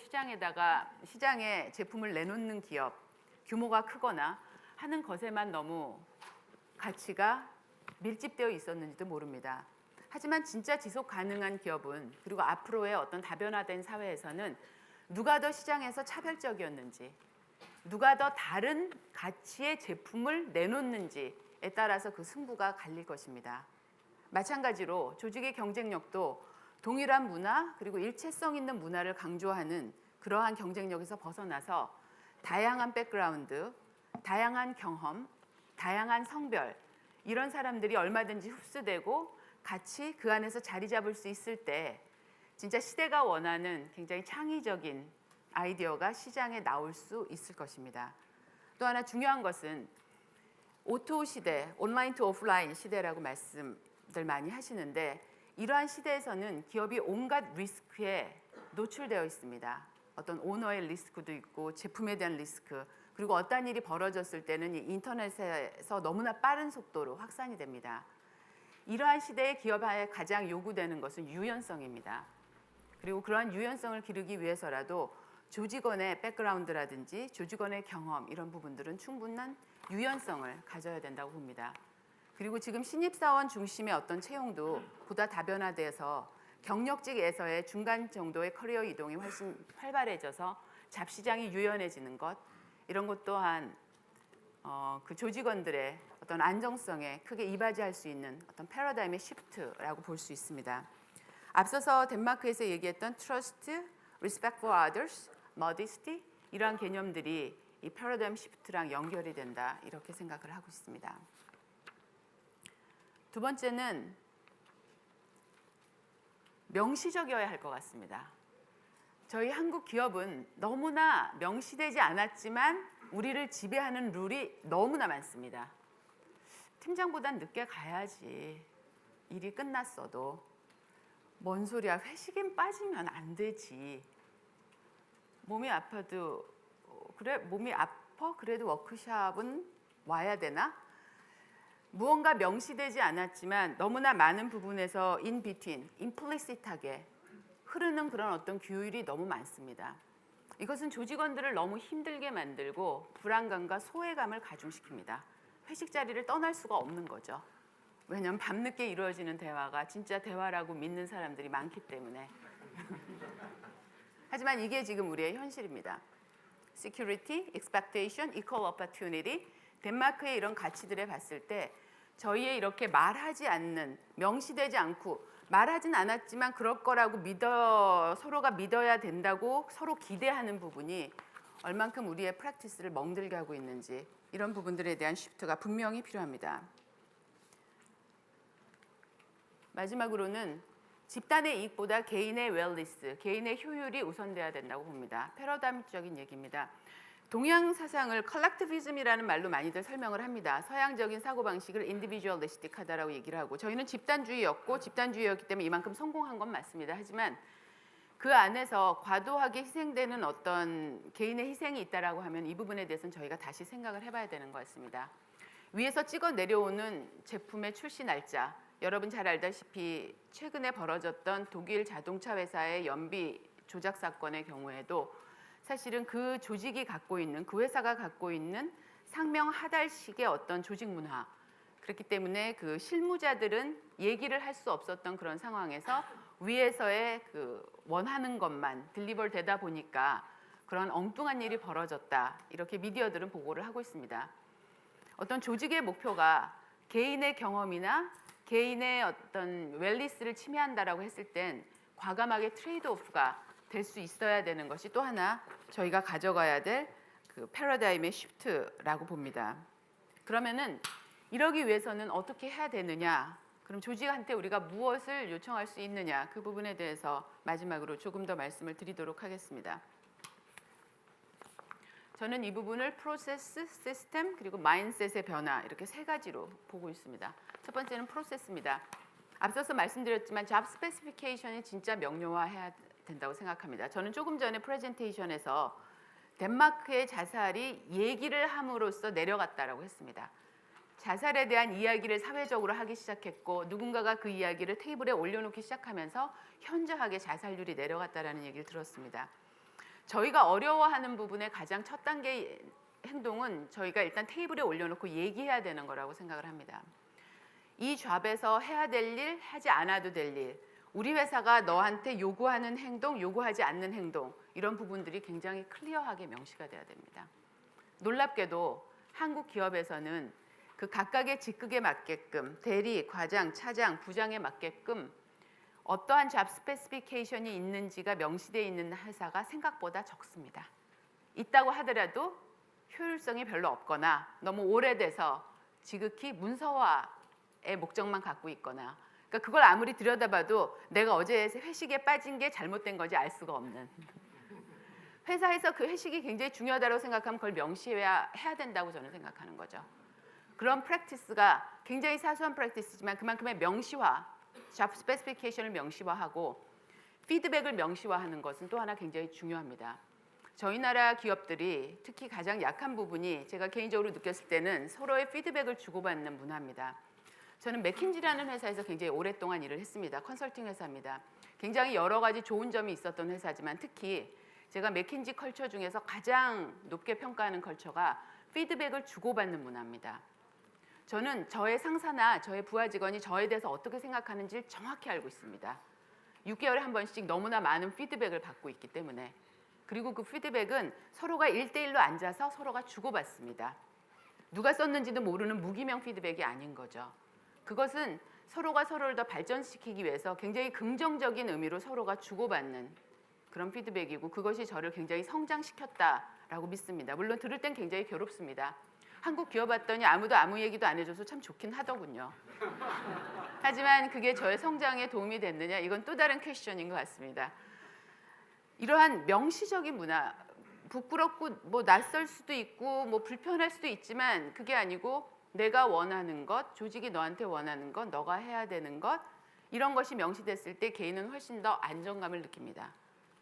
시장에 제품을 내놓는 기업, 규모가 크거나 하는 것에만 너무 가치가 밀집되어 있었는지도 모릅니다. 하지만 진짜 지속 가능한 기업은 그리고 앞으로의 어떤 다변화된 사회에서는 누가 더 시장에서 차별적이었는지 누가 더 다른 가치의 제품을 내놓는지에 따라서 그 승부가 갈릴 것입니다. 마찬가지로 조직의 경쟁력도 동일한 문화 그리고 일체성 있는 문화를 강조하는 그러한 경쟁력에서 벗어나서 다양한 백그라운드, 다양한 경험, 다양한 성별 이런 사람들이 얼마든지 흡수되고 같이 그 안에서 자리 잡을 수 있을 때 진짜 시대가 원하는 굉장히 창의적인 아이디어가 시장에 나올 수 있을 것입니다. 또 하나 중요한 것은 O2O 시대, 온라인 투 오프라인 시대라고 말씀들 많이 하시는데 이러한 시대에서는 기업이 온갖 리스크에 노출되어 있습니다. 어떤 오너의 리스크도 있고 제품에 대한 리스크 그리고 어떤 일이 벌어졌을 때는 이 인터넷에서 너무나 빠른 속도로 확산이 됩니다. 이러한 시대에 기업에 가장 요구되는 것은 유연성입니다. 그리고 그러한 유연성을 기르기 위해서라도 조직원의 백그라운드라든지 조직원의 경험 이런 부분들은 충분한 유연성을 가져야 된다고 봅니다. 그리고 지금 신입사원 중심의 어떤 채용도 보다 다변화돼서 경력직에서의 중간 정도의 커리어 이동이 훨씬 활발해져서 잡시장이 유연해지는 것 이런 것 또한 그 조직원들의 어떤 안정성에 크게 이바지할 수 있는 어떤 패러다임의 시프트라고 볼 수 있습니다. 앞서서 덴마크에서 얘기했던 trust, respect for others, modesty 이러한 개념들이 이 패러다임 시프트랑 연결이 된다 이렇게 생각을 하고 있습니다. 두 번째는 명시적이어야 할 것 같습니다. 저희 한국 기업은 너무나 명시되지 않았지만 우리를 지배하는 룰이 너무나 많습니다. 팀장보단 늦게 가야지. 일이 끝났어도. 뭔 소리야, 회식엔 빠지면 안 되지. 몸이 아파도 그래, 몸이 아파? 그래도 워크숍은 와야 되나? 무언가 명시되지 않았지만 너무나 많은 부분에서 in between, implicit하게 흐르는 그런 어떤 규율이 너무 많습니다. 이것은 조직원들을 너무 힘들게 만들고 불안감과 소외감을 가중시킵니다. 회식 자리를 떠날 수가 없는 거죠. 왜냐하면 밤늦게 이루어지는 대화가 진짜 대화라고 믿는 사람들이 많기 때문에. 하지만 이게 지금 우리의 현실입니다. Security, Expectation, Equal Opportunity, 덴마크의 이런 가치들에 봤을 때 저희의 이렇게 말하지 않는, 명시되지 않고 말하진 않았지만 그럴 거라고 서로가 믿어야 된다고 서로 기대하는 부분이 얼만큼 우리의 프랙티스를 멍들게 하고 있는지 이런 부분들에 대한 시프트가 분명히 필요합니다. 마지막으로는 집단의 이익보다 개인의 웰리스, 개인의 효율이 우선돼야 된다고 봅니다. 패러다임적인 얘기입니다. 동양 사상을 컬렉티비즘이라는 말로 많이들 설명을 합니다. 서양적인 사고방식을 인디비주얼리스틱하다라고 얘기를 하고 저희는 집단주의였기 때문에 이만큼 성공한 건 맞습니다. 하지만 그 안에서 과도하게 희생되는 어떤 개인의 희생이 있다라고 하면 이 부분에 대해서는 저희가 다시 생각을 해봐야 되는 것 같습니다. 위에서 찍어 내려오는 제품의 출시 날짜, 여러분 잘 알다시피 최근에 벌어졌던 독일 자동차 회사의 연비 조작 사건의 경우에도 사실은 그 조직이 갖고 있는, 그 회사가 갖고 있는 상명하달식의 어떤 조직 문화, 그렇기 때문에 그 실무자들은 얘기를 할 수 없었던 그런 상황에서 위에서의 그 원하는 것만 딜리버 되다 보니까 그런 엉뚱한 일이 벌어졌다, 이렇게 미디어들은 보고를 하고 있습니다. 어떤 조직의 목표가 개인의 경험이나 개인의 어떤 웰리스를 침해한다라고 했을 땐 과감하게 트레이드오프가 될 수 있어야 되는 것이 또 하나 저희가 가져가야 될 그 패러다임의 시프트라고 봅니다. 그러면은 이러기 위해서는 어떻게 해야 되느냐? 그럼 조직한테 우리가 무엇을 요청할 수 있느냐? 그 부분에 대해서 마지막으로 조금 더 말씀을 드리도록 하겠습니다. 저는 이 부분을 프로세스, 시스템, 그리고 마인셋의 변화 이렇게 세 가지로 보고 있습니다. 첫 번째는 프로세스입니다. 앞서서 말씀드렸지만 잡 스페시피케이션이 진짜 명료화해야 된다고 생각합니다. 저는 조금 전에 프레젠테이션에서 덴마크의 자살이 얘기를 함으로써 내려갔다라고 했습니다. 자살에 대한 이야기를 사회적으로 하기 시작했고 누군가가 그 이야기를 테이블에 올려놓기 시작하면서 현저하게 자살률이 내려갔다라는 얘기를 들었습니다. 저희가 어려워하는 부분의 가장 첫 단계 행동은 저희가 일단 테이블에 올려놓고 얘기해야 되는 거라고 생각을 합니다. 이 잡에서 해야 될 일, 하지 않아도 될 일, 우리 회사가 너한테 요구하는 행동, 요구하지 않는 행동, 이런 부분들이 굉장히 클리어하게 명시가 돼야 됩니다. 놀랍게도 한국 기업에서는 그 각각의 직급에 맞게끔 대리, 과장, 차장, 부장에 맞게끔 어떠한 잡 스페시피케이션이 있는지가 명시되어 있는 회사가 생각보다 적습니다. 있다고 하더라도 효율성이 별로 없거나 너무 오래돼서 지극히 문서화의 목적만 갖고 있거나, 그러니까 그걸 아무리 들여다봐도 내가 어제 회식에 빠진 게 잘못된 건지 알 수가 없는, 회사에서 그 회식이 굉장히 중요하다고 생각하면 그걸 명시해야 된다고 저는 생각하는 거죠. 그런 프랙티스가 굉장히 사소한 프랙티스지만 그만큼의 명시화, 잡 스페시피케이션을 명시화하고 피드백을 명시화하는 것은 또 하나 굉장히 중요합니다. 저희 나라 기업들이 특히 가장 약한 부분이 제가 개인적으로 느꼈을 때는 서로의 피드백을 주고받는 문화입니다. 저는 맥킨지라는 회사에서 굉장히 오랫동안 일을 했습니다. 컨설팅 회사입니다. 굉장히 여러 가지 좋은 점이 있었던 회사지만 특히 제가 맥킨지 컬처 중에서 가장 높게 평가하는 컬처가 피드백을 주고받는 문화입니다. 저는 저의 상사나 저의 부하 직원이 저에 대해서 어떻게 생각하는지를 정확히 알고 있습니다. 6개월에 한 번씩 너무나 많은 피드백을 받고 있기 때문에, 그리고 그 피드백은 서로가 1대1로 앉아서 서로가 주고받습니다. 누가 썼는지도 모르는 무기명 피드백이 아닌 거죠. 그것은 서로가 서로를 더 발전시키기 위해서 굉장히 긍정적인 의미로 서로가 주고받는 그런 피드백이고, 그것이 저를 굉장히 성장시켰다라고 믿습니다. 물론 들을 땐 굉장히 괴롭습니다. 한국 기업 왔더니 아무도 아무 얘기도 안 해줘서 참 좋긴 하더군요. 하지만 그게 저의 성장에 도움이 됐느냐, 이건 또 다른 퀘스천인 것 같습니다. 이러한 명시적인 문화, 부끄럽고 뭐 낯설 수도 있고 뭐 불편할 수도 있지만 그게 아니고 내가 원하는 것, 조직이 너한테 원하는 것, 너가 해야 되는 것 이런 것이 명시됐을 때 개인은 훨씬 더 안정감을 느낍니다.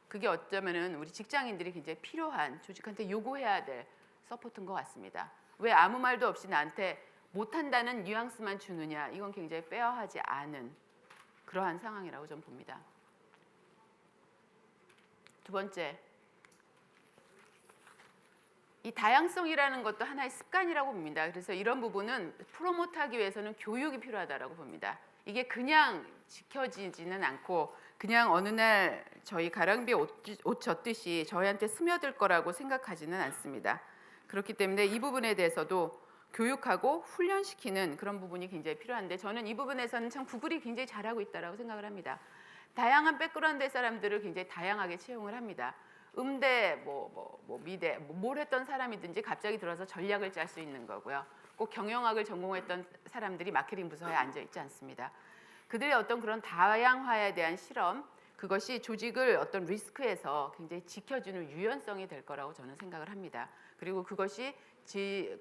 그게 어쩌면은 우리 직장인들이 굉장히 필요한 조직한테 요구해야 될 서포트인 것 같습니다. 왜 아무 말도 없이 나한테 못한다는 뉘앙스만 주느냐 이건 굉장히 페어하지 않은 그러한 상황이라고 저는 봅니다. 두 번째, 이 다양성이라는 것도 하나의 습관이라고 봅니다. 그래서 이런 부분은 프로모트하기 위해서는 교육이 필요하다고 봅니다. 이게 그냥 지켜지지는 않고 그냥 어느 날 저희 가랑비에 옷 젖듯이 저희한테 스며들 거라고 생각하지는 않습니다. 그렇기 때문에 이 부분에 대해서도 교육하고 훈련시키는 그런 부분이 굉장히 필요한데 저는 이 부분에서는 참 구글이 굉장히 잘하고 있다고 생각을 합니다. 다양한 백그라운드의 사람들을 굉장히 다양하게 채용을 합니다. 음대, 미대, 뭘 했던 사람이든지 갑자기 들어서 전략을 짤 수 있는 거고요. 꼭 경영학을 전공했던 사람들이 마케팅 부서에 앉아 있지 않습니다. 그들의 어떤 그런 다양화에 대한 실험, 그것이 조직을 어떤 리스크에서 굉장히 지켜주는 유연성이 될 거라고 저는 생각을 합니다. 그리고 그것이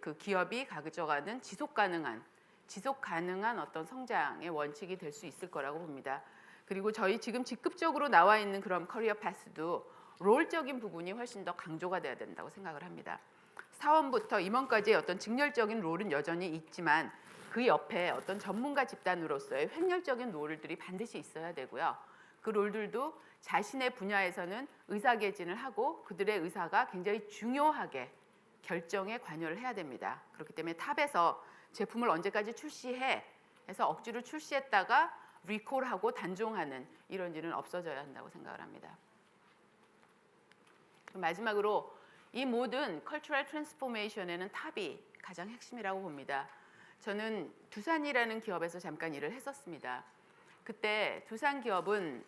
그 기업이 가져가는 지속 가능한 어떤 성장의 원칙이 될 수 있을 거라고 봅니다. 그리고 저희 지금 직급적으로 나와 있는 그런 커리어 패스도 롤적인 부분이 훨씬 더 강조가 돼야 된다고 생각을 합니다. 사원부터 임원까지의 어떤 직렬적인 롤은 여전히 있지만 그 옆에 어떤 전문가 집단으로서의 획렬적인 롤들이 반드시 있어야 되고요. 그 롤들도 자신의 분야에서는 의사개진을 하고 그들의 의사가 굉장히 중요하게 결정에 관여를 해야 됩니다. 그렇기 때문에 탑에서 제품을 언제까지 출시해 해서 억지로 출시했다가 리콜하고 단종하는 이런 일은 없어져야 한다고 생각을 합니다. 마지막으로 이 모든 컬처럴 트랜스포메이션에는 탑이 가장 핵심이라고 봅니다. 저는 두산이라는 기업에서 잠깐 일을 했었습니다. 그때 두산 기업은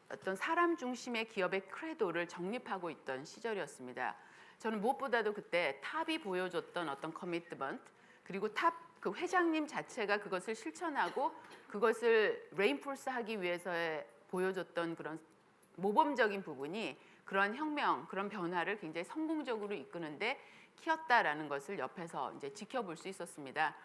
어떤 사람 중심의 기업의 크레도를 정립하고 있던 시절이었습니다. 저는 무엇보다도 그때 탑이 보여줬던 어떤 커미트먼트 그리고 탑 그 회장님 자체가 그것을 실천하고 그것을 레인포스하기 위해서 보여줬던 그런 모범적인 부분이 그런 혁명, 그런 변화를 굉장히 성공적으로 이끄는데 키웠다라는 것을 옆에서 이제 지켜볼 수 있었습니다.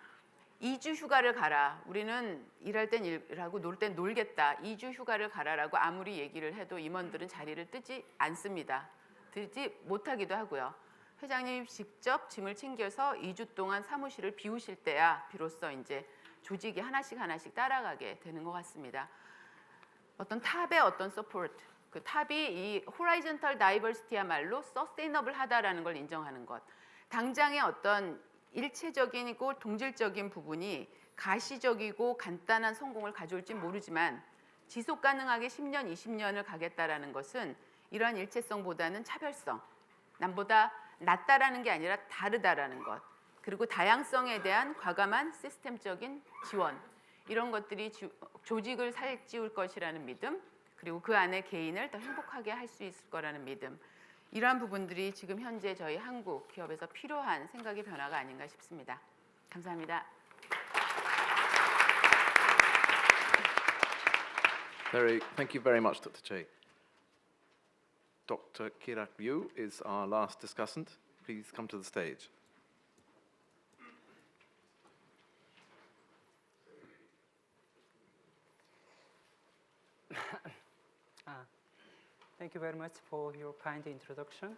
2주 휴가를 가라. 우리는 일할 땐 일하고 놀 땐 놀겠다. 2주 휴가를 가라라고 아무리 얘기를 해도 임원들은 자리를 뜨지 않습니다. 뜨지 못하기도 하고요. 회장님이 직접 짐을 챙겨서 2주 동안 사무실을 비우실 때야 비로소 이제 조직이 하나씩 따라가게 되는 것 같습니다. 어떤 탑의 어떤 서포트, 그 탑이 이 호라이즌털 다이버시티야말로 서스테이너블하다라는 걸 인정하는 것. 당장의 어떤 일체적이고 동질적인 부분이 가시적이고 간단한 성공을 가져올지 모르지만 지속 가능하게 10년, 20년을 가겠다라는 것은 이러한 일체성보다는 차별성, 남보다 낫다라는 게 아니라 다르다라는 것, 그리고 다양성에 대한 과감한 시스템적인 지원, 이런 것들이 조직을 살찌울 것이라는 믿음, 그리고 그 안에 개인을 더 행복하게 할 수 있을 거라는 믿음, 이러한 부분들이 지금 현재 저희 한국 기업에서 필요한 생각의 변화가 아닌가 싶습니다. 감사합니다. Thank you very much, Dr. Choi. Dr. Kirak is our last discussant. Please come to the stage. Thank you very much for your kind introduction.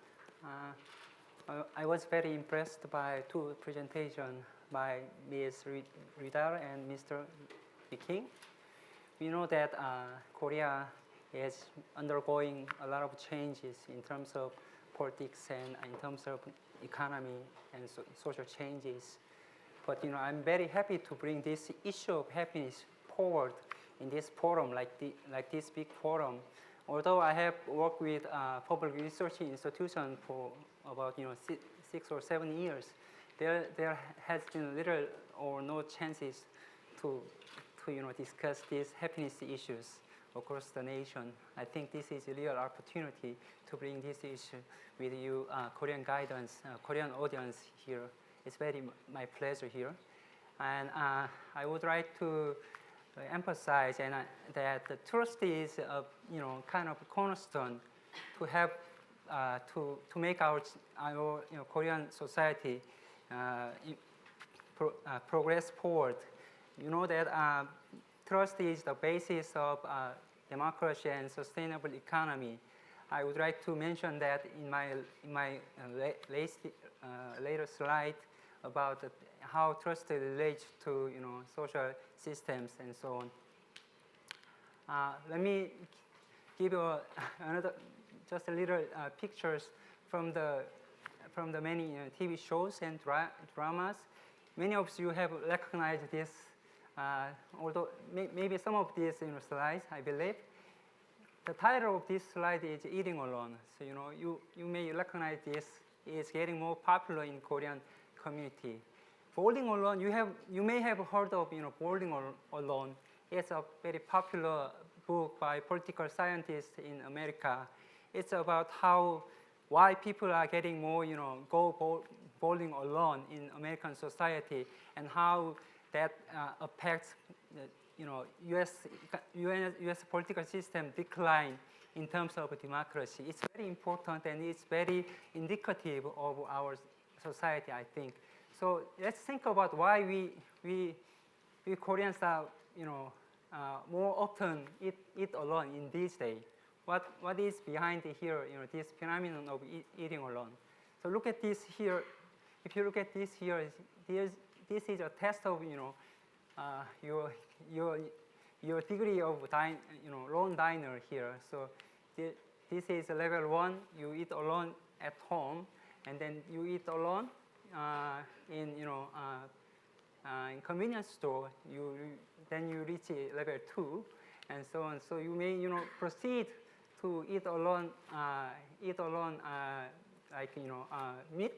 I was very impressed by two presentations by Ms. Rydahl and Mr. Wiking. We know that Korea is undergoing a lot of changes in terms of politics and in terms of economy and social changes. But I'm very happy to bring this issue of happiness forward in this forum, like this big forum. Although I have worked with public research institutions for about 6 or 7 years, there has been little or no chances to discuss these happiness issues across the nation. I think this is a real opportunity to bring this issue with you, Korean guidance, Korean audience here. It's my pleasure here, and I would like to emphasize that the trust is a kind of cornerstone to have to make our Korean society progress forward. You know that trust is the basis of democracy and sustainable economy. I would like to mention that in my later slide about how trust relates to social systems and so on. Let me give you just a little pictures from the many TV shows and dramas. Many of you have recognized this, although maybe some of these slides, I believe. The title of this slide is Eating Alone. So you may recognize this. It's getting more popular in Korean community. Boarding Alone, you may have heard of Boarding Alone. It's a very popular book by political scientists in America. It's about why people are getting more go bowling alone in American society, and how that affects U.S. political system decline in terms of democracy. It's very important, and it's very indicative of our society, I think. So let's think about why we Koreans are more often eat alone in these days. What is behind here? This phenomenon of eating alone. So look at this here. If you look at this here, this is a test of your degree of lone diner here. So this is level 1. You eat alone at home, and then you eat alone in convenience store. Then you reach level 2, and so on. So you may proceed to eat alone like meat,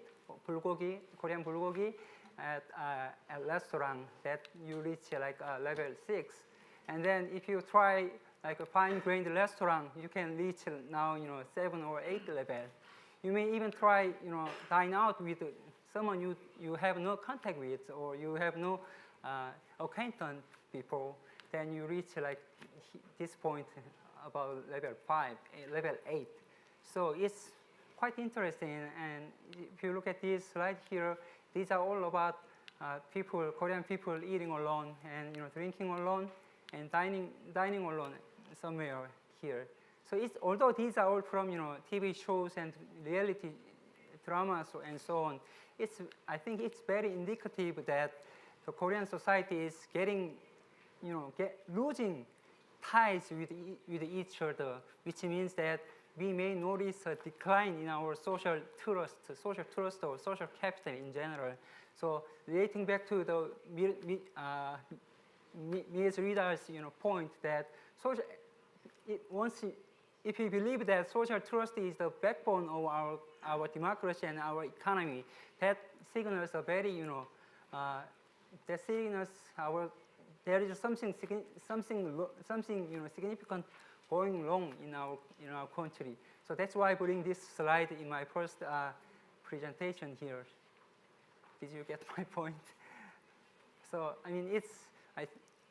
bulgogi, Korean bulgogi at a restaurant that you reach like level 6. And then if you try like a fine-grained restaurant, you can reach now 7 or 8 level. You may even try dine out with someone you have no contact with, or you have no acquaintance before. Then you reach like this point about level 5, level 8. So it's quite interesting. And if you look at this slide here, these are all about Korean people eating alone and drinking alone and dining alone somewhere here. So although these are all from TV shows and reality dramas and so on, I think it's very indicative that the Korean society is losing ties with each other, which means that we may notice a decline in our social trust or social capital in general. So relating back to the Ms. Rydahl's point that if we believe that social trust is the backbone of our democracy and our economy, that signals a very there is something significant going wrong in our country. So that's why I bring this slide in my first presentation here. Did you get my point? So I mean,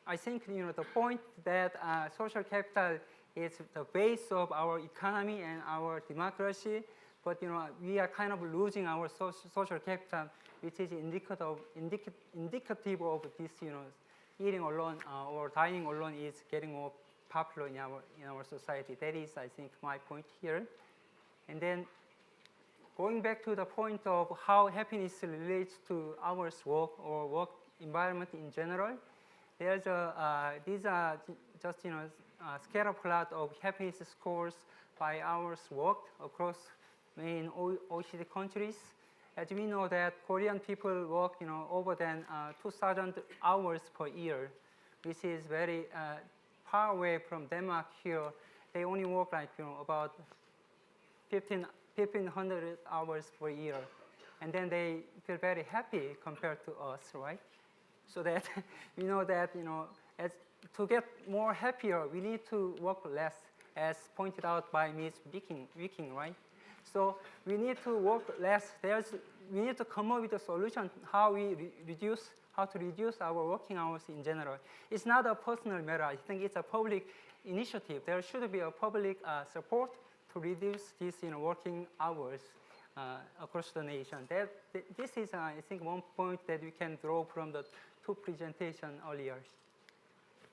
I think the point that social capital is the base of our economy and our democracy, but we are kind of losing our social capital, which is indicative of this eating alone or dining alone is getting more popular in our society. That is, I think, my point here. And then going back to the point of how happiness relates to our work or work environment in general, these are just a scatter plot of happiness scores by hours worked across main OECD countries. As we know that Korean people work over than 2,000 hours per year, which is very far away from Denmark here. They only work like about 1,500 hours per year, and then they feel very happy compared to us, right? So that we know that to get more happier, we need to work less, as pointed out by Ms. Wiking, right? So we need to work less. We need to come up with a solution how to reduce our working hours in general. It's not a personal matter. I think it's a public initiative. There should be a public support to reduce this working hours across the nation. This is, I think, one point that we can draw from the two presentations earlier.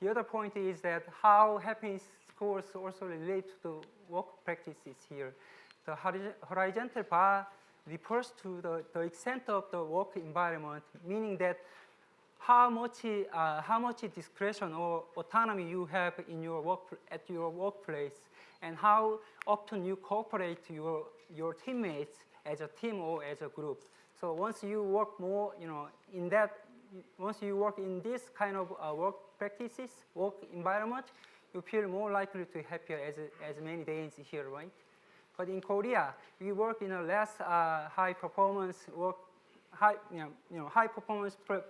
The other point is that how happiness scores also relate to work practices here. The horizontal bar refers to the extent of the work environment, meaning that how much discretion or autonomy you have in your at your workplace, and how often you cooperate your teammates as a team or as a group. So once you work more, once you work in this kind of work practices, work environment, you feel more likely to be happier as many Danes here, right? But in Korea, we work in a less high performance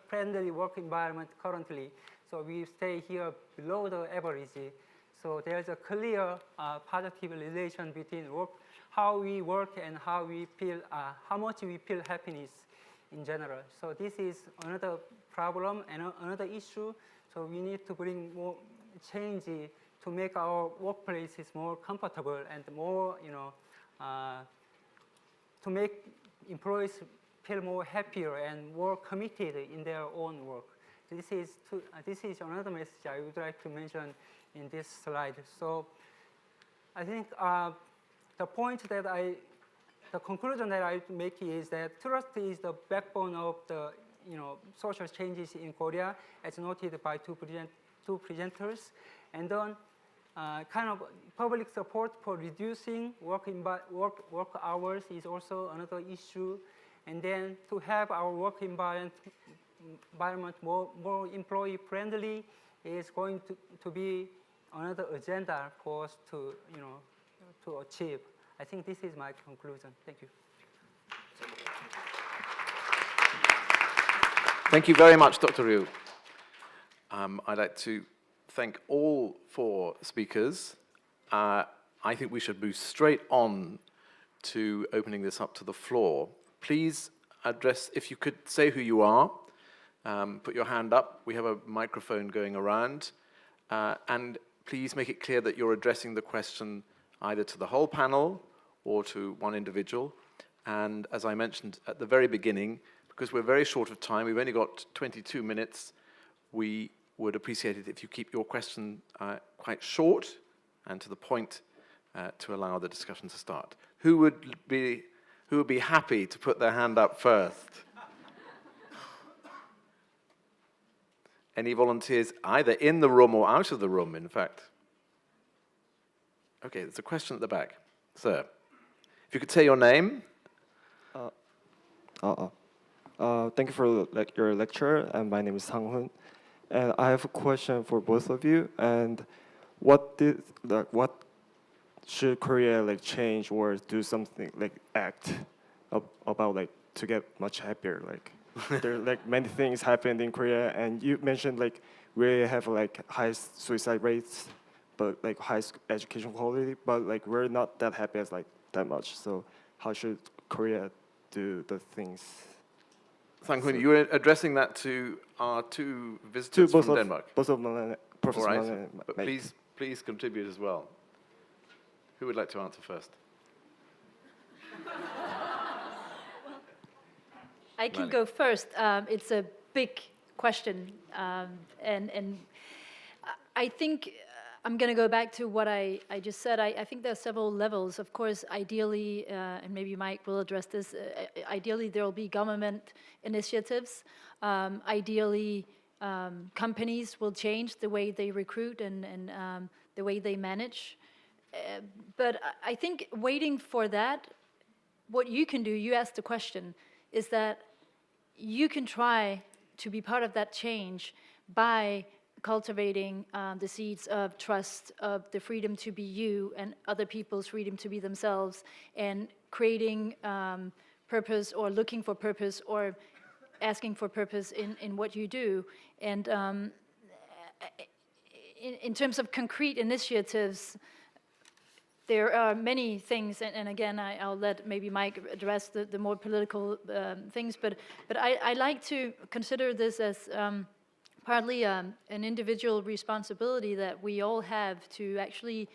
friendly work environment currently. So we stay here below the average. So there's a clear positive relation between how we work and how we feel, how much we feel happiness in general. So this is another problem and another issue. So we need to bring more change to make our workplaces more comfortable and more, to make employees feel more happier and more committed in their own work. This is another message I would like to mention in this slide. So I think the conclusion that I make is that trust is the backbone of the social changes in Korea, as noted by two presenters, and then kind of public support for reducing work hours is also another issue, and then to have our work environment more employee friendly is going to be another agenda for us to achieve. I think this is my conclusion. Thank you. Thank you very much, Dr. Ryu. I'd like to thank all four speakers. I think we should move straight on to opening this up to the floor. Please address, if you could say who you are, put your hand up. We have a microphone going around. And please make it clear that you're addressing the question either to the whole panel or to one individual. And as I mentioned at the very beginning, because we're very short of time, we've only got 22 minutes, we would appreciate it if you keep your question quite short and to the point to allow the discussion to start. Who would be happy to put their hand up first? Any volunteers either in the room or out of the room, in fact? Okay, there's a question at the back. Sir, if you could say your name. Thank you for your lecture, and my name is Sang-hoon. And I have a question for both of you. And what should Korea change or do something act about to get much happier? There are many things happened in Korea, and you mentioned we have high suicide rates, but high education quality, but we're not that happy as that much. So how should Korea do the things? Sang-hoon, you were addressing that to our two visitors from Denmark. Both of Malene, Professor All right, Malene, but Meik. please contribute as well. Who would like to answer first? I can Malene. go first. It's a big question, and I think I'm going to go back to what I just said. I think there are several levels. Of course, ideally, and maybe Mike will address this, ideally there will be government initiatives. Ideally, companies will change the way they recruit and the way they manage. But I think waiting for that, what you can do, you asked the question, is that you can try to be part of that change by cultivating the seeds of trust, of the freedom to be you and other people's freedom to be themselves, and creating purpose or looking for purpose or asking for purpose in what you do. And in terms of concrete initiatives, there are many things, and again, I'll let maybe Mike address the more political things, but I like to consider this as partly an individual responsibility that we all have to actually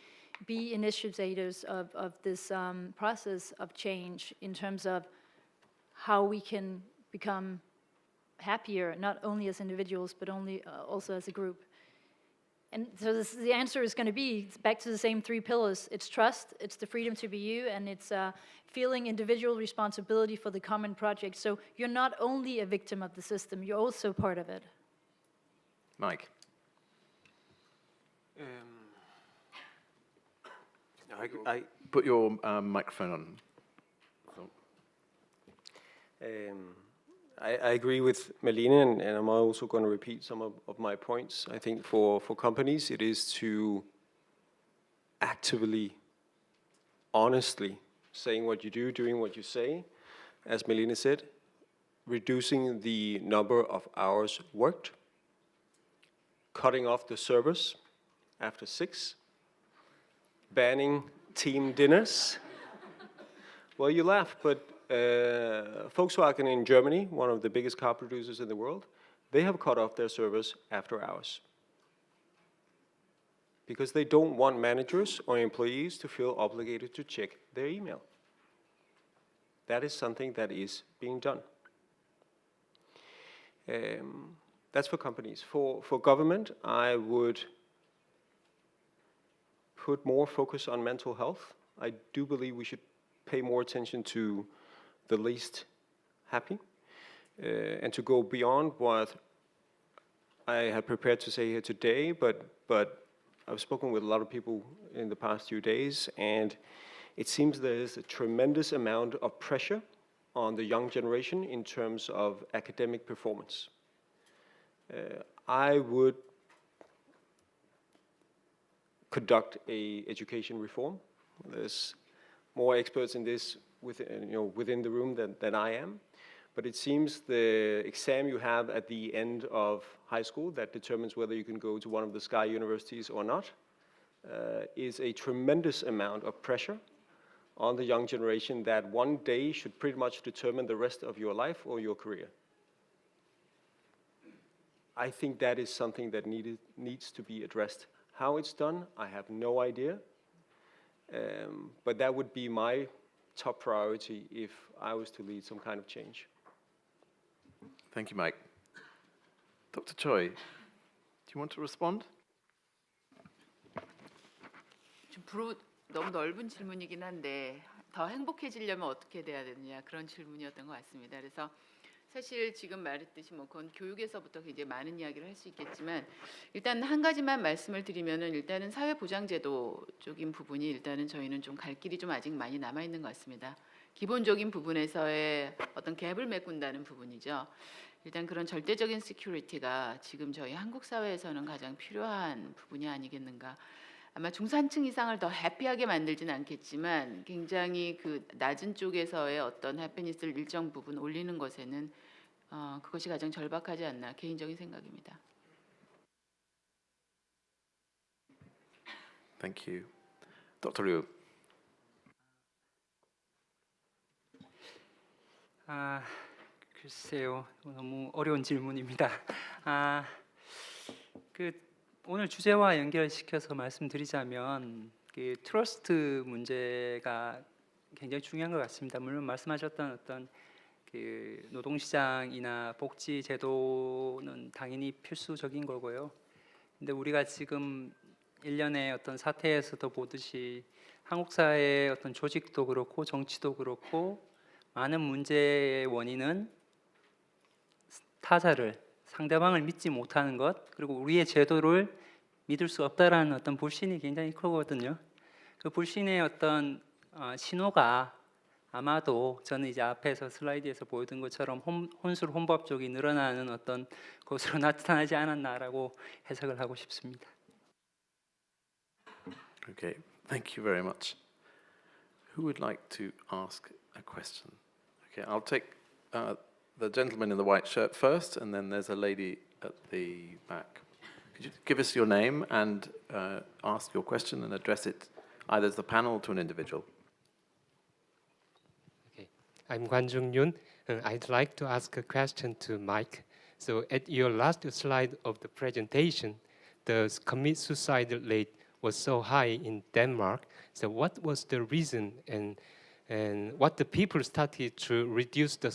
be initiators of this process of change in terms of how we can become happier, not only as individuals, but also as a group. And so the answer is going to be back to the same three pillars. It's trust, it's the freedom to be you, and it's feeling individual responsibility for the common project. So you're not only a victim of the system, you're also part of it. Meik. Put your microphone on. I agree with Malene, and I'm also going to repeat some of my points. I think for companies, it is to actively, honestly, saying what you do, doing what you say, as Malene said, reducing the number of hours worked, cutting off the servers after 6, banning team dinners. Well, you laugh, but Volkswagen in Germany, one of the biggest car producers in the world, they have cut off their servers after hours because they don't want managers or employees to feel obligated to check their email. That is something that is being done. That's for companies. For government, I would put more focus on mental health. I do believe we should pay more attention to the least happy, and to go beyond what I had prepared to say here today, but I've spoken with a lot of people in the past few days, and it seems there is a tremendous amount of pressure on the young generation in terms of academic performance. I would conduct a education reform. There's more experts in this within the room than I am, but it seems the exam you have at the end of high school that determines whether you can go to one of the Sky universities or not is a tremendous amount of pressure on the young generation that one day should pretty much determine the rest of your life or your career. I think that is something that needs to be addressed. How it's done, I have no idea, but that would be my top priority if I was to lead some kind of change. Thank you, Meik. Dr. Choi, do you want to respond? 좀 너무 넓은 질문이긴 한데 더 행복해지려면 어떻게 돼야 되느냐 그런 질문이었던 것 같습니다. 그래서 사실 지금 말했듯이 그건 교육에서부터 굉장히 많은 이야기를 할 수 있겠지만 일단 한 가지만 말씀을 드리면은 일단은 사회보장제도적인 부분이 일단은 저희는 좀 갈 길이 좀 아직 많이 남아 있는 것 같습니다. 기본적인 부분에서의 어떤 갭을 메꾼다는 부분이죠. 일단 그런 절대적인 시큐리티가 지금 저희 한국 사회에서는 가장 필요한 부분이 아니겠는가. 아마 중산층 이상을 더 해피하게 만들지는 않겠지만 굉장히 그 낮은 쪽에서의 어떤 해피니스를 일정 부분 올리는 것에는 그것이 가장 절박하지 않나 개인적인 생각입니다. Thank you. Dr. Ryu. 글쎄요, 너무 어려운 질문입니다. 오늘 주제와 연결시켜서 말씀드리자면 그 트러스트 문제가 굉장히 중요한 것 같습니다. 물론 말씀하셨던 어떤 그 노동시장이나 복지 제도는 당연히 필수적인 거고요. 근데 우리가 지금 일련의 어떤 사태에서도 보듯이 한국 사회의 어떤 조직도 그렇고 정치도 그렇고 많은 문제의 원인은 타자를 상대방을 믿지 못하는 것 그리고 우리의 제도를 믿을 수 없다라는 어떤 불신이 굉장히 크거든요. 그 불신의 어떤 신호가 아마도 저는 이제 앞에서 슬라이드에서 보여준 것처럼 혼술 혼밥 쪽이 늘어나는 어떤 것으로 나타나지 않았나라고 해석을 하고 싶습니다. Okay, thank you very much. Who would like to ask a question? Okay, I'll take the gentleman in the white shirt first, and then there's a lady at the back. Could you give us your name and ask your question and address it either as the panel or to an individual? Okay, I'm Kwan Jung Yoon. I'd like to ask a question to Meik. So at your last slide of the presentation, the commit suicide rate was so high in Denmark. So what was the reason, and what the people started to reduce the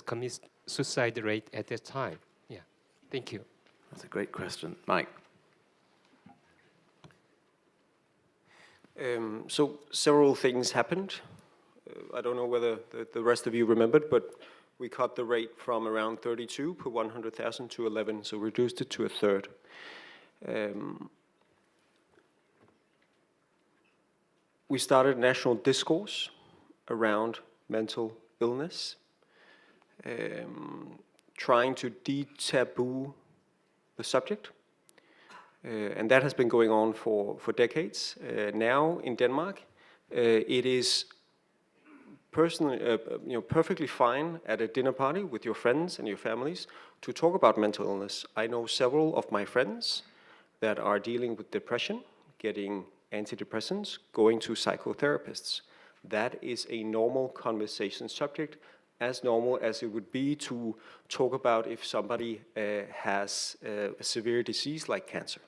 suicide rate at that time? Yeah, thank you. That's a great question. Meik. So several things happened. I don't know whether the rest of you remembered, but we cut the rate from around 32 per 100,000 to 11, so reduced it to a third. We started national discourse around mental illness, trying to de-taboo the subject. And that has been going on for decades. Now in Denmark, it is perfectly fine at a dinner party with your friends and your families to talk about mental illness. I know several of my friends that are dealing with depression, getting antidepressants, going to psychotherapists. That is a normal conversation subject, as normal as it would be to talk about if somebody has a severe disease like cancer.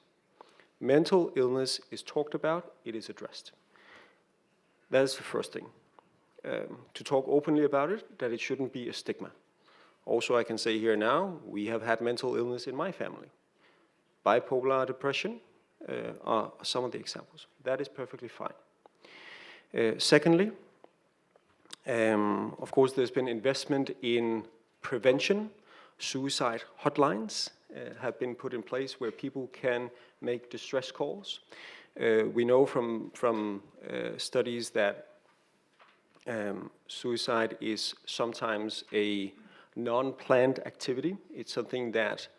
Mental illness is talked about, it is addressed. That is the first thing. To talk openly about it, that it shouldn't be a stigma. Also, I can say here now, we have had mental illness in my family. Bipolar depression are some of the examples. That is perfectly fine. Secondly, of course, there's been investment in prevention. Suicide hotlines have been put in place where people can make distress calls. We know from studies that suicide is sometimes a non-planned activity. It's something that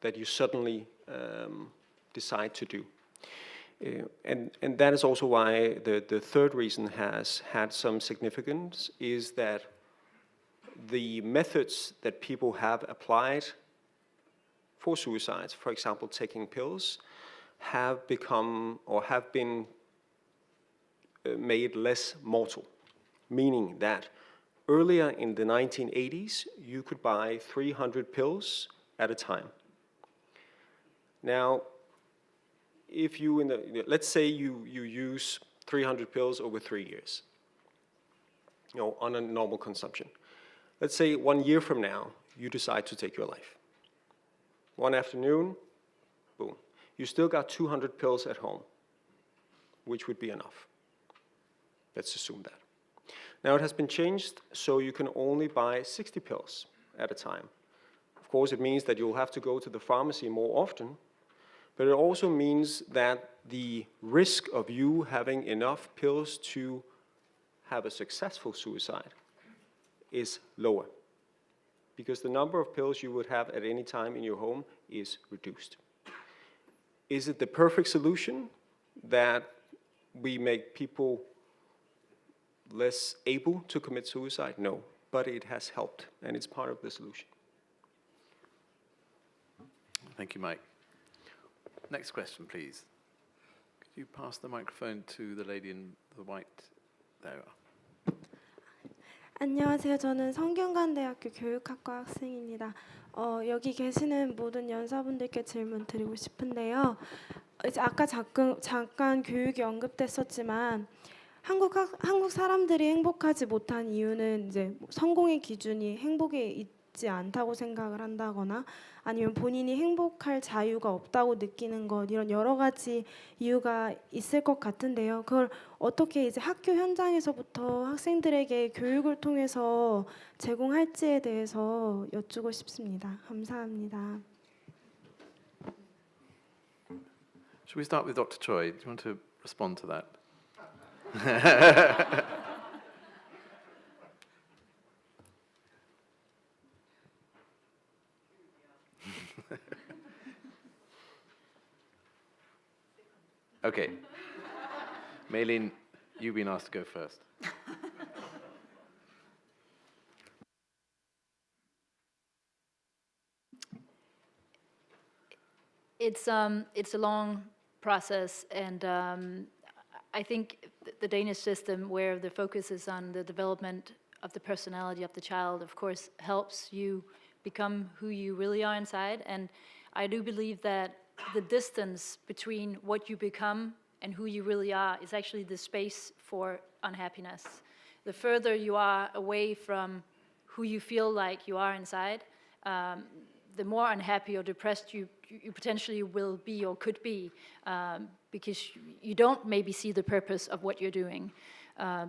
that you suddenly decide to do. And that is also why the third reason has had some significance, is that the methods that people have applied for suicides, for example, taking pills, have become or have been made less mortal. Meaning that earlier in the 1980s, you could buy 300 pills at a time. Now, if you, let's say you use 300 pills over 3 years, on a normal consumption. Let's say 1 year from now, you decide to take your life. One afternoon, boom. You still got 200 pills at home, which would be enough. Let's assume that. Now it has been changed so you can only buy 60 pills at a time. Of course, it means that you'll have to go to the pharmacy more often, but it also means that the risk of you having enough pills to have a successful suicide is lower, because the number of pills you would have at any time in your home is reduced. Is it the perfect solution that we make people less able to commit suicide? No, but it has helped, and it's part of the solution. Thank you, Mike. Next question, please. Could you pass the microphone to the lady in the white? There you are. 안녕하세요. 저는 성균관대학교 교육학과 학생입니다. 여기 계시는 모든 연사분들께 질문 드리고 싶은데요. 이제 아까 잠깐 교육이 언급됐었지만 한국 사람들이 행복하지 못한 이유는 이제 성공의 기준이 행복에 있지 않다고 생각을 한다거나 아니면 본인이 행복할 자유가 없다고 느끼는 것, 이런 여러 가지 이유가 있을 것 같은데요. 그걸 어떻게 이제 학교 현장에서부터 학생들에게 교육을 통해서 제공할지에 대해서 여쭈고 싶습니다. 감사합니다. Should we start with Dr. Choi? Do you want to respond to that? Okay. Malene, you've been asked to go first. It's a long process, and I think the Danish system, where the focus is on the development of the personality of the child, of course, helps you become who you really are inside. And I do believe that the distance between what you become and who you really are is actually the space for unhappiness. The further you are away from who you feel like you are inside, the more unhappy or depressed you potentially will be or could be, because you don't maybe see the purpose of what you're doing,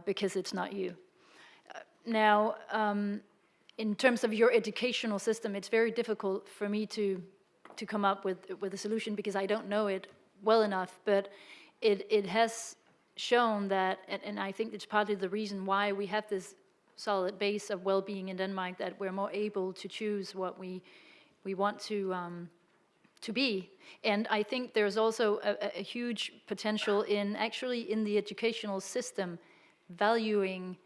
because it's not you. Now, in terms of your educational system, it's very difficult for me to come up with a solution because I don't know it well enough, but it has shown that, and I think it's partly the reason why we have this solid base of well-being in Denmark, that we're more able to choose what we want to be. And I think there's also a huge potential in the educational system valuing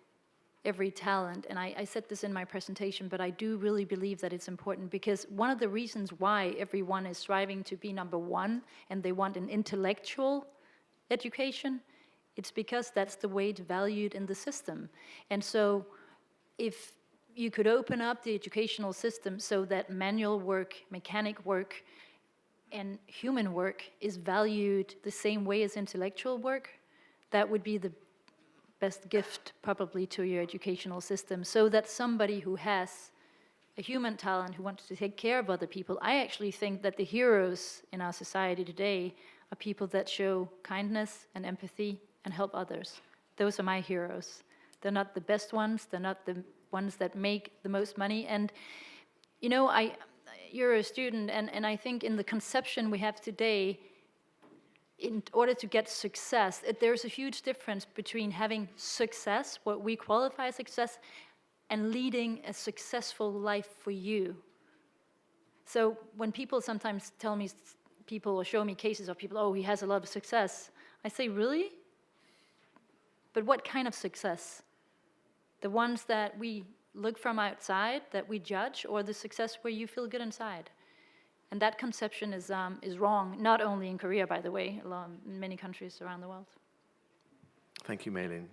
every talent. And I said this in my presentation, but I do really believe that it's important, because one of the reasons why everyone is striving to be number one and they want an intellectual education, it's because that's the way it's valued in the system. And so if you could open up the educational system so that manual work, mechanic work, and human work is valued the same way as intellectual work, that would be the best gift probably to your educational system, so that somebody who has a human talent, who wants to take care of other people, I actually think that the heroes in our society today are people that show kindness and empathy and help others. Those are my heroes. They're not the best ones, they're not the ones that make the most money. And you know, you're a student, and I think in the conception we have today, in order to get success, there's a huge difference between having success, what we qualify as success, and leading a successful life for you. So when people sometimes tell me, people or show me cases of people, oh, he has a lot of success, I say, really? But what kind of success? The ones that we look from outside, that we judge, or the success where you feel good inside? And that conception is wrong, not only in Korea, by the way, in many countries around the world. Thank you, Malene.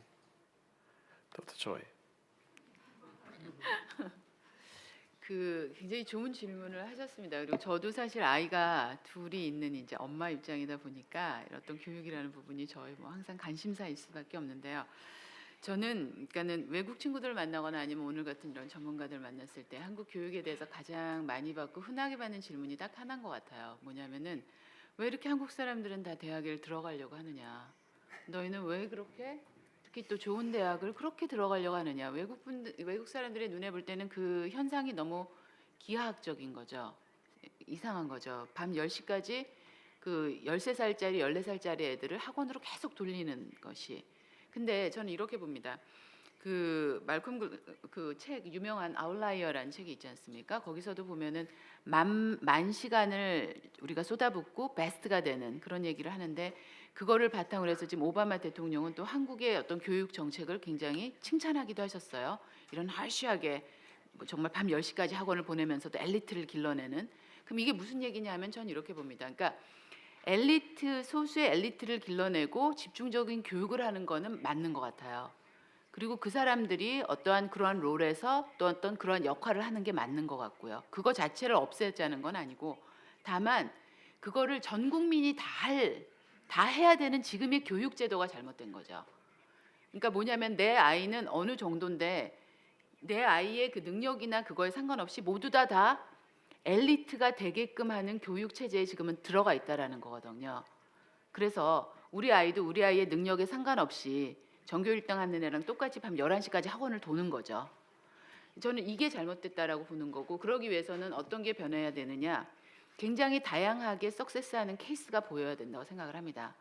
Dr. Choi. 굉장히 좋은 질문을 하셨습니다. 그리고 저도 사실 아이가 둘이 있는 이제 엄마 입장이다 보니까 어떤 교육이라는 부분이 저희 뭐 항상 관심사일 수밖에 없는데요. 저는 그러니까는 외국 친구들 만나거나 아니면 오늘 같은 이런 전문가들 만났을 때 한국 교육에 대해서 가장 많이 받고 흔하게 받는 질문이 딱 하나인 것 같아요. 뭐냐면은 왜 이렇게 한국 사람들은 다 대학을 들어가려고 하느냐? 너희는 왜 그렇게 특히 또 좋은 대학을 그렇게 들어가려고 하느냐? 외국 사람들의 눈에 볼 때는 그 현상이 너무 기하학적인 거죠. 이상한 거죠. 밤 10시까지 그 13살짜리, 14살짜리 애들을 학원으로 계속 돌리는 것이. 근데 저는 이렇게 봅니다. 그 말콤 그 책 유명한 아웃라이어라는 책이 있지 않습니까? 거기서도 보면은 만 시간을 우리가 쏟아붓고 베스트가 되는 그런 얘기를 하는데, 그거를 바탕으로 해서 지금 오바마 대통령은 또 한국의 어떤 교육 정책을 굉장히 칭찬하기도 하셨어요. 이런 harsh하게 뭐 정말 밤 10시까지 학원을 보내면서도 엘리트를 길러내는. 그럼 이게 무슨 얘기냐면 저는 이렇게 봅니다. 그러니까 엘리트, 소수의 엘리트를 길러내고 집중적인 교육을 하는 거는 맞는 것 같아요. 그리고 그 사람들이 어떠한 그러한 롤에서 또 어떤 그러한 역할을 하는 게 맞는 것 같고요. 그거 자체를 없애자는 건 아니고, 다만 그거를 전 국민이 다 해야 되는 지금의 교육 제도가 잘못된 거죠. 그러니까 뭐냐면 내 아이는 어느 정도인데 내 아이의 그 능력이나 그거에 상관없이 모두 다 엘리트가 되게끔 하는 교육 체제에 지금은 들어가 있다라는 거거든요. 그래서 우리 아이도 우리 아이의 능력에 상관없이 전교 1등 하는 애랑 똑같이 밤 11시까지 학원을 도는 거죠. 저는 이게 잘못됐다라고 보는 거고, 그러기 위해서는 어떤 게 변해야 되느냐, 굉장히 다양하게 석세스하는 케이스가 보여야 된다고 생각을 합니다.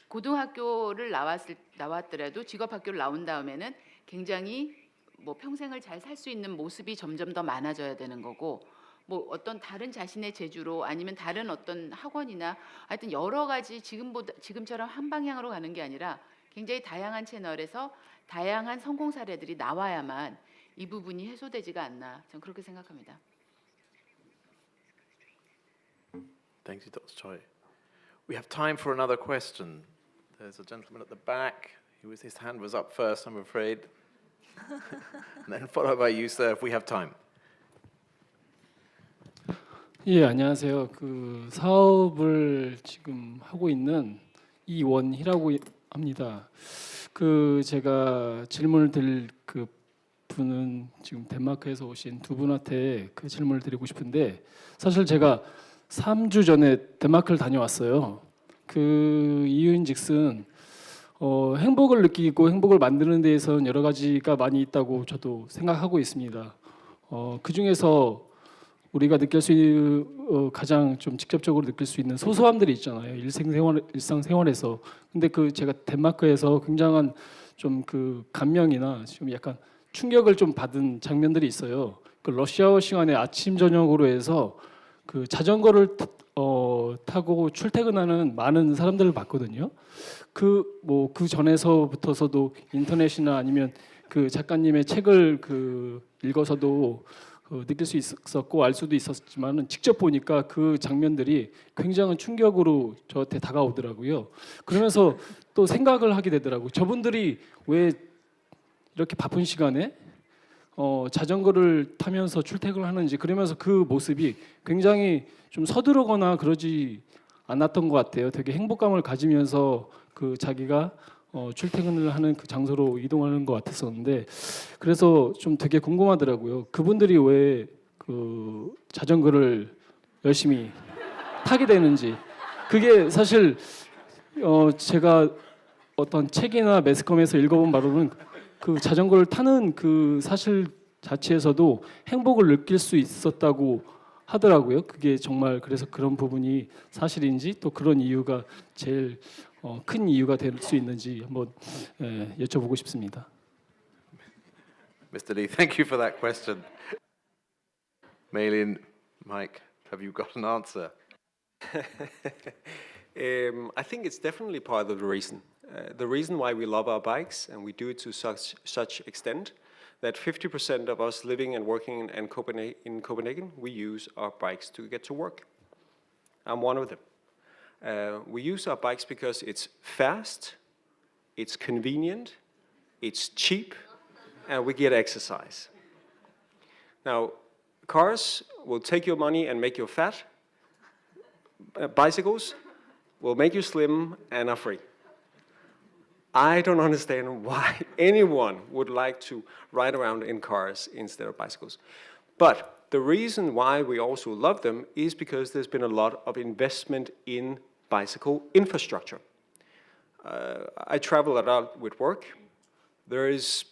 고등학교를 나왔더라도 직업학교를 나온 다음에는 굉장히 뭐 평생을 잘 살 수 있는 모습이 점점 더 많아져야 되는 거고, 뭐 어떤 다른 자신의 재주로 아니면 다른 어떤 학원이나 하여튼 여러 가지 지금처럼 한 방향으로 가는 게 아니라 굉장히 다양한 채널에서 다양한 성공 사례들이 나와야만 이 부분이 해소되지가 않나, 저는 그렇게 생각합니다. Thank you, Dr. Choi. We have time for another question. There's a gentleman at the back. His hand was up first, I'm afraid. And then followed by you, sir, if we have time. 예, 안녕하세요. 그 사업을 지금 하고 있는 이원희라고 합니다. 그 제가 질문을 드릴 그 분은 지금 덴마크에서 오신 두 분한테 그 질문을 드리고 싶은데, 사실 제가 3주 전에 덴마크를 다녀왔어요. 그 이유인즉슨 행복을 느끼고 행복을 만드는 데에서는 여러 가지가 많이 있다고 저도 생각하고 있습니다. 그 중에서 우리가 느낄 수 있는 가장 좀 직접적으로 느낄 수 있는 소소함들이 있잖아요. 일상생활에서. 근데 그 제가 덴마크에서 굉장한 좀 그 감명이나 좀 약간 충격을 좀 받은 장면들이 있어요. 그 러시아워 시간에 아침 저녁으로 해서 그 자전거를 타고 출퇴근하는 많은 사람들을 봤거든요. 그 전에서부터서도 인터넷이나 아니면 그 작가님의 책을 그 읽어서도 느낄 수 있었고 알 수도 있었지만은 직접 보니까 그 장면들이 굉장한 충격으로 저한테 다가오더라고요. 그러면서 또 생각을 하게 되더라고요. 저분들이 왜 이렇게 바쁜 시간에 자전거를 타면서 출퇴근을 하는지, 그러면서 그 모습이 굉장히 좀 서두르거나 그러지 않았던 것 같아요. 되게 행복감을 가지면서 그 자기가 출퇴근을 하는 그 장소로 이동하는 것 같았었는데, 그래서 좀 되게 궁금하더라고요. 그분들이 왜 그 자전거를 열심히 타게 되는지. 그게 사실 제가 어떤 책이나 매스컴에서 읽어본 바로는 그 자전거를 타는 그 사실 자체에서도 행복을 느낄 수 있었다고 하더라고요. 그게 정말 그래서 그런 부분이 사실인지, 또 그런 이유가 제일 큰 이유가 될 수 있는지 한번 여쭤보고 싶습니다. Mr. Lee, thank you for that question. Malene, Mike, have you got an answer? I think it's definitely part of the reason. The reason why we love our bikes, and we do it to such extent, that 50% of us living and working in Copenhagen, we use our bikes to get to work. I'm one of them. We use our bikes because it's fast, it's convenient, it's cheap, and we get exercise. Now, cars will take your money and make you fat. Bicycles will make you slim and are free. I don't understand why anyone would like to ride around in cars instead of bicycles. But the reason why we also love them is because there's been a lot of investment in bicycle infrastructure. I travel a lot with work. There is,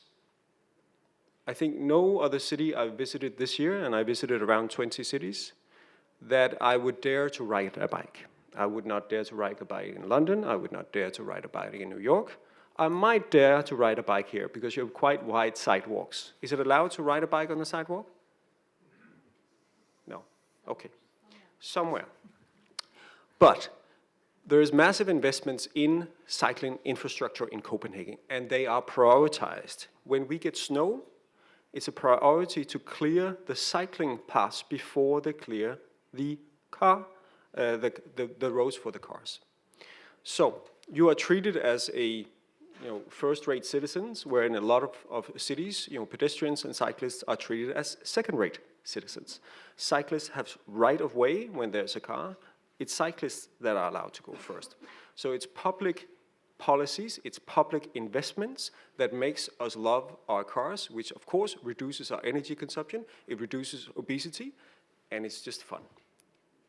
I think, no other city I've visited this year, and I visited around 20 cities, that I would dare to ride a bike. I would not dare to ride a bike in London. I would not dare to ride a bike in New York. I might dare to ride a bike here because you have quite wide sidewalks. Is it allowed to ride a bike on the sidewalk? No. Okay. Somewhere. But there is massive investments in cycling infrastructure in Copenhagen, and they are prioritized. When we get snow, it's a priority to clear the cycling paths before they clear the roads for the cars. So you are treated as a first-rate citizens, where in a lot of cities, pedestrians and cyclists are treated as second-rate citizens. Cyclists have right of way when there's a car. It's cyclists that are allowed to go first. So it's public policies, it's public investments that makes us love our cars, which of course reduces our energy consumption, it reduces obesity, and it's just fun.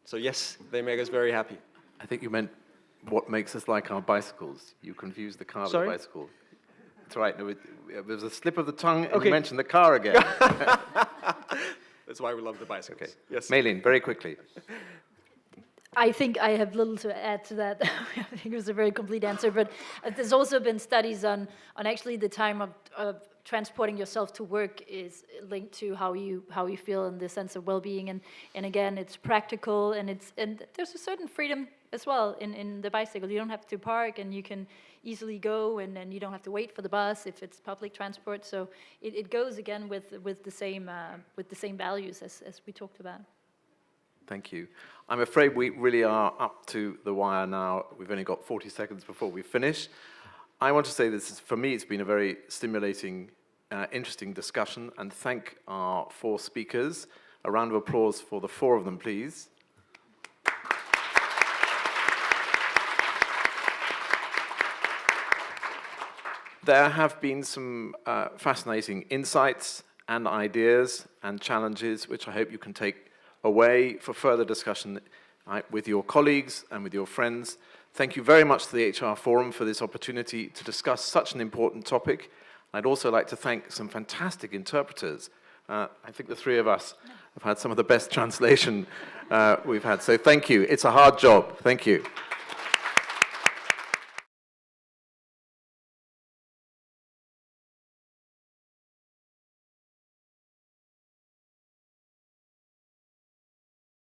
So yes, they make us very happy. I think you meant what makes us like our bicycles. You confused the car Sorry? with the bicycle. That's right. No, it was a slip of the tongue, and Okay. you mentioned the car again. That's why we love the bicycles. Okay. Yes. Malene, very quickly. I think I have little to add to that. I think it was a very complete answer, but there's also been studies on actually the time of transporting yourself to work is linked to how you feel in the sense of well-being, and again, it's practical, and there's a certain freedom as well in the bicycle. You don't have to park, and you can easily go, and then you don't have to wait for the bus if it's public transport. So it goes again with the same values as we talked about. Thank you. I'm afraid we really are up to the wire now. We've only got 40 seconds before we finish. I want to say this, for me, it's been a very stimulating, interesting discussion, and thank our four speakers. A round of applause for the four of them, please. There have been some fascinating insights and ideas and challenges, which I hope you can take away for further discussion with your colleagues and with your friends. Thank you very much to the HR Forum for this opportunity to discuss such an important topic. I'd also like to thank some fantastic interpreters. I think the three of us have had some of the best translation we've had. So thank you. It's a hard job. Thank you.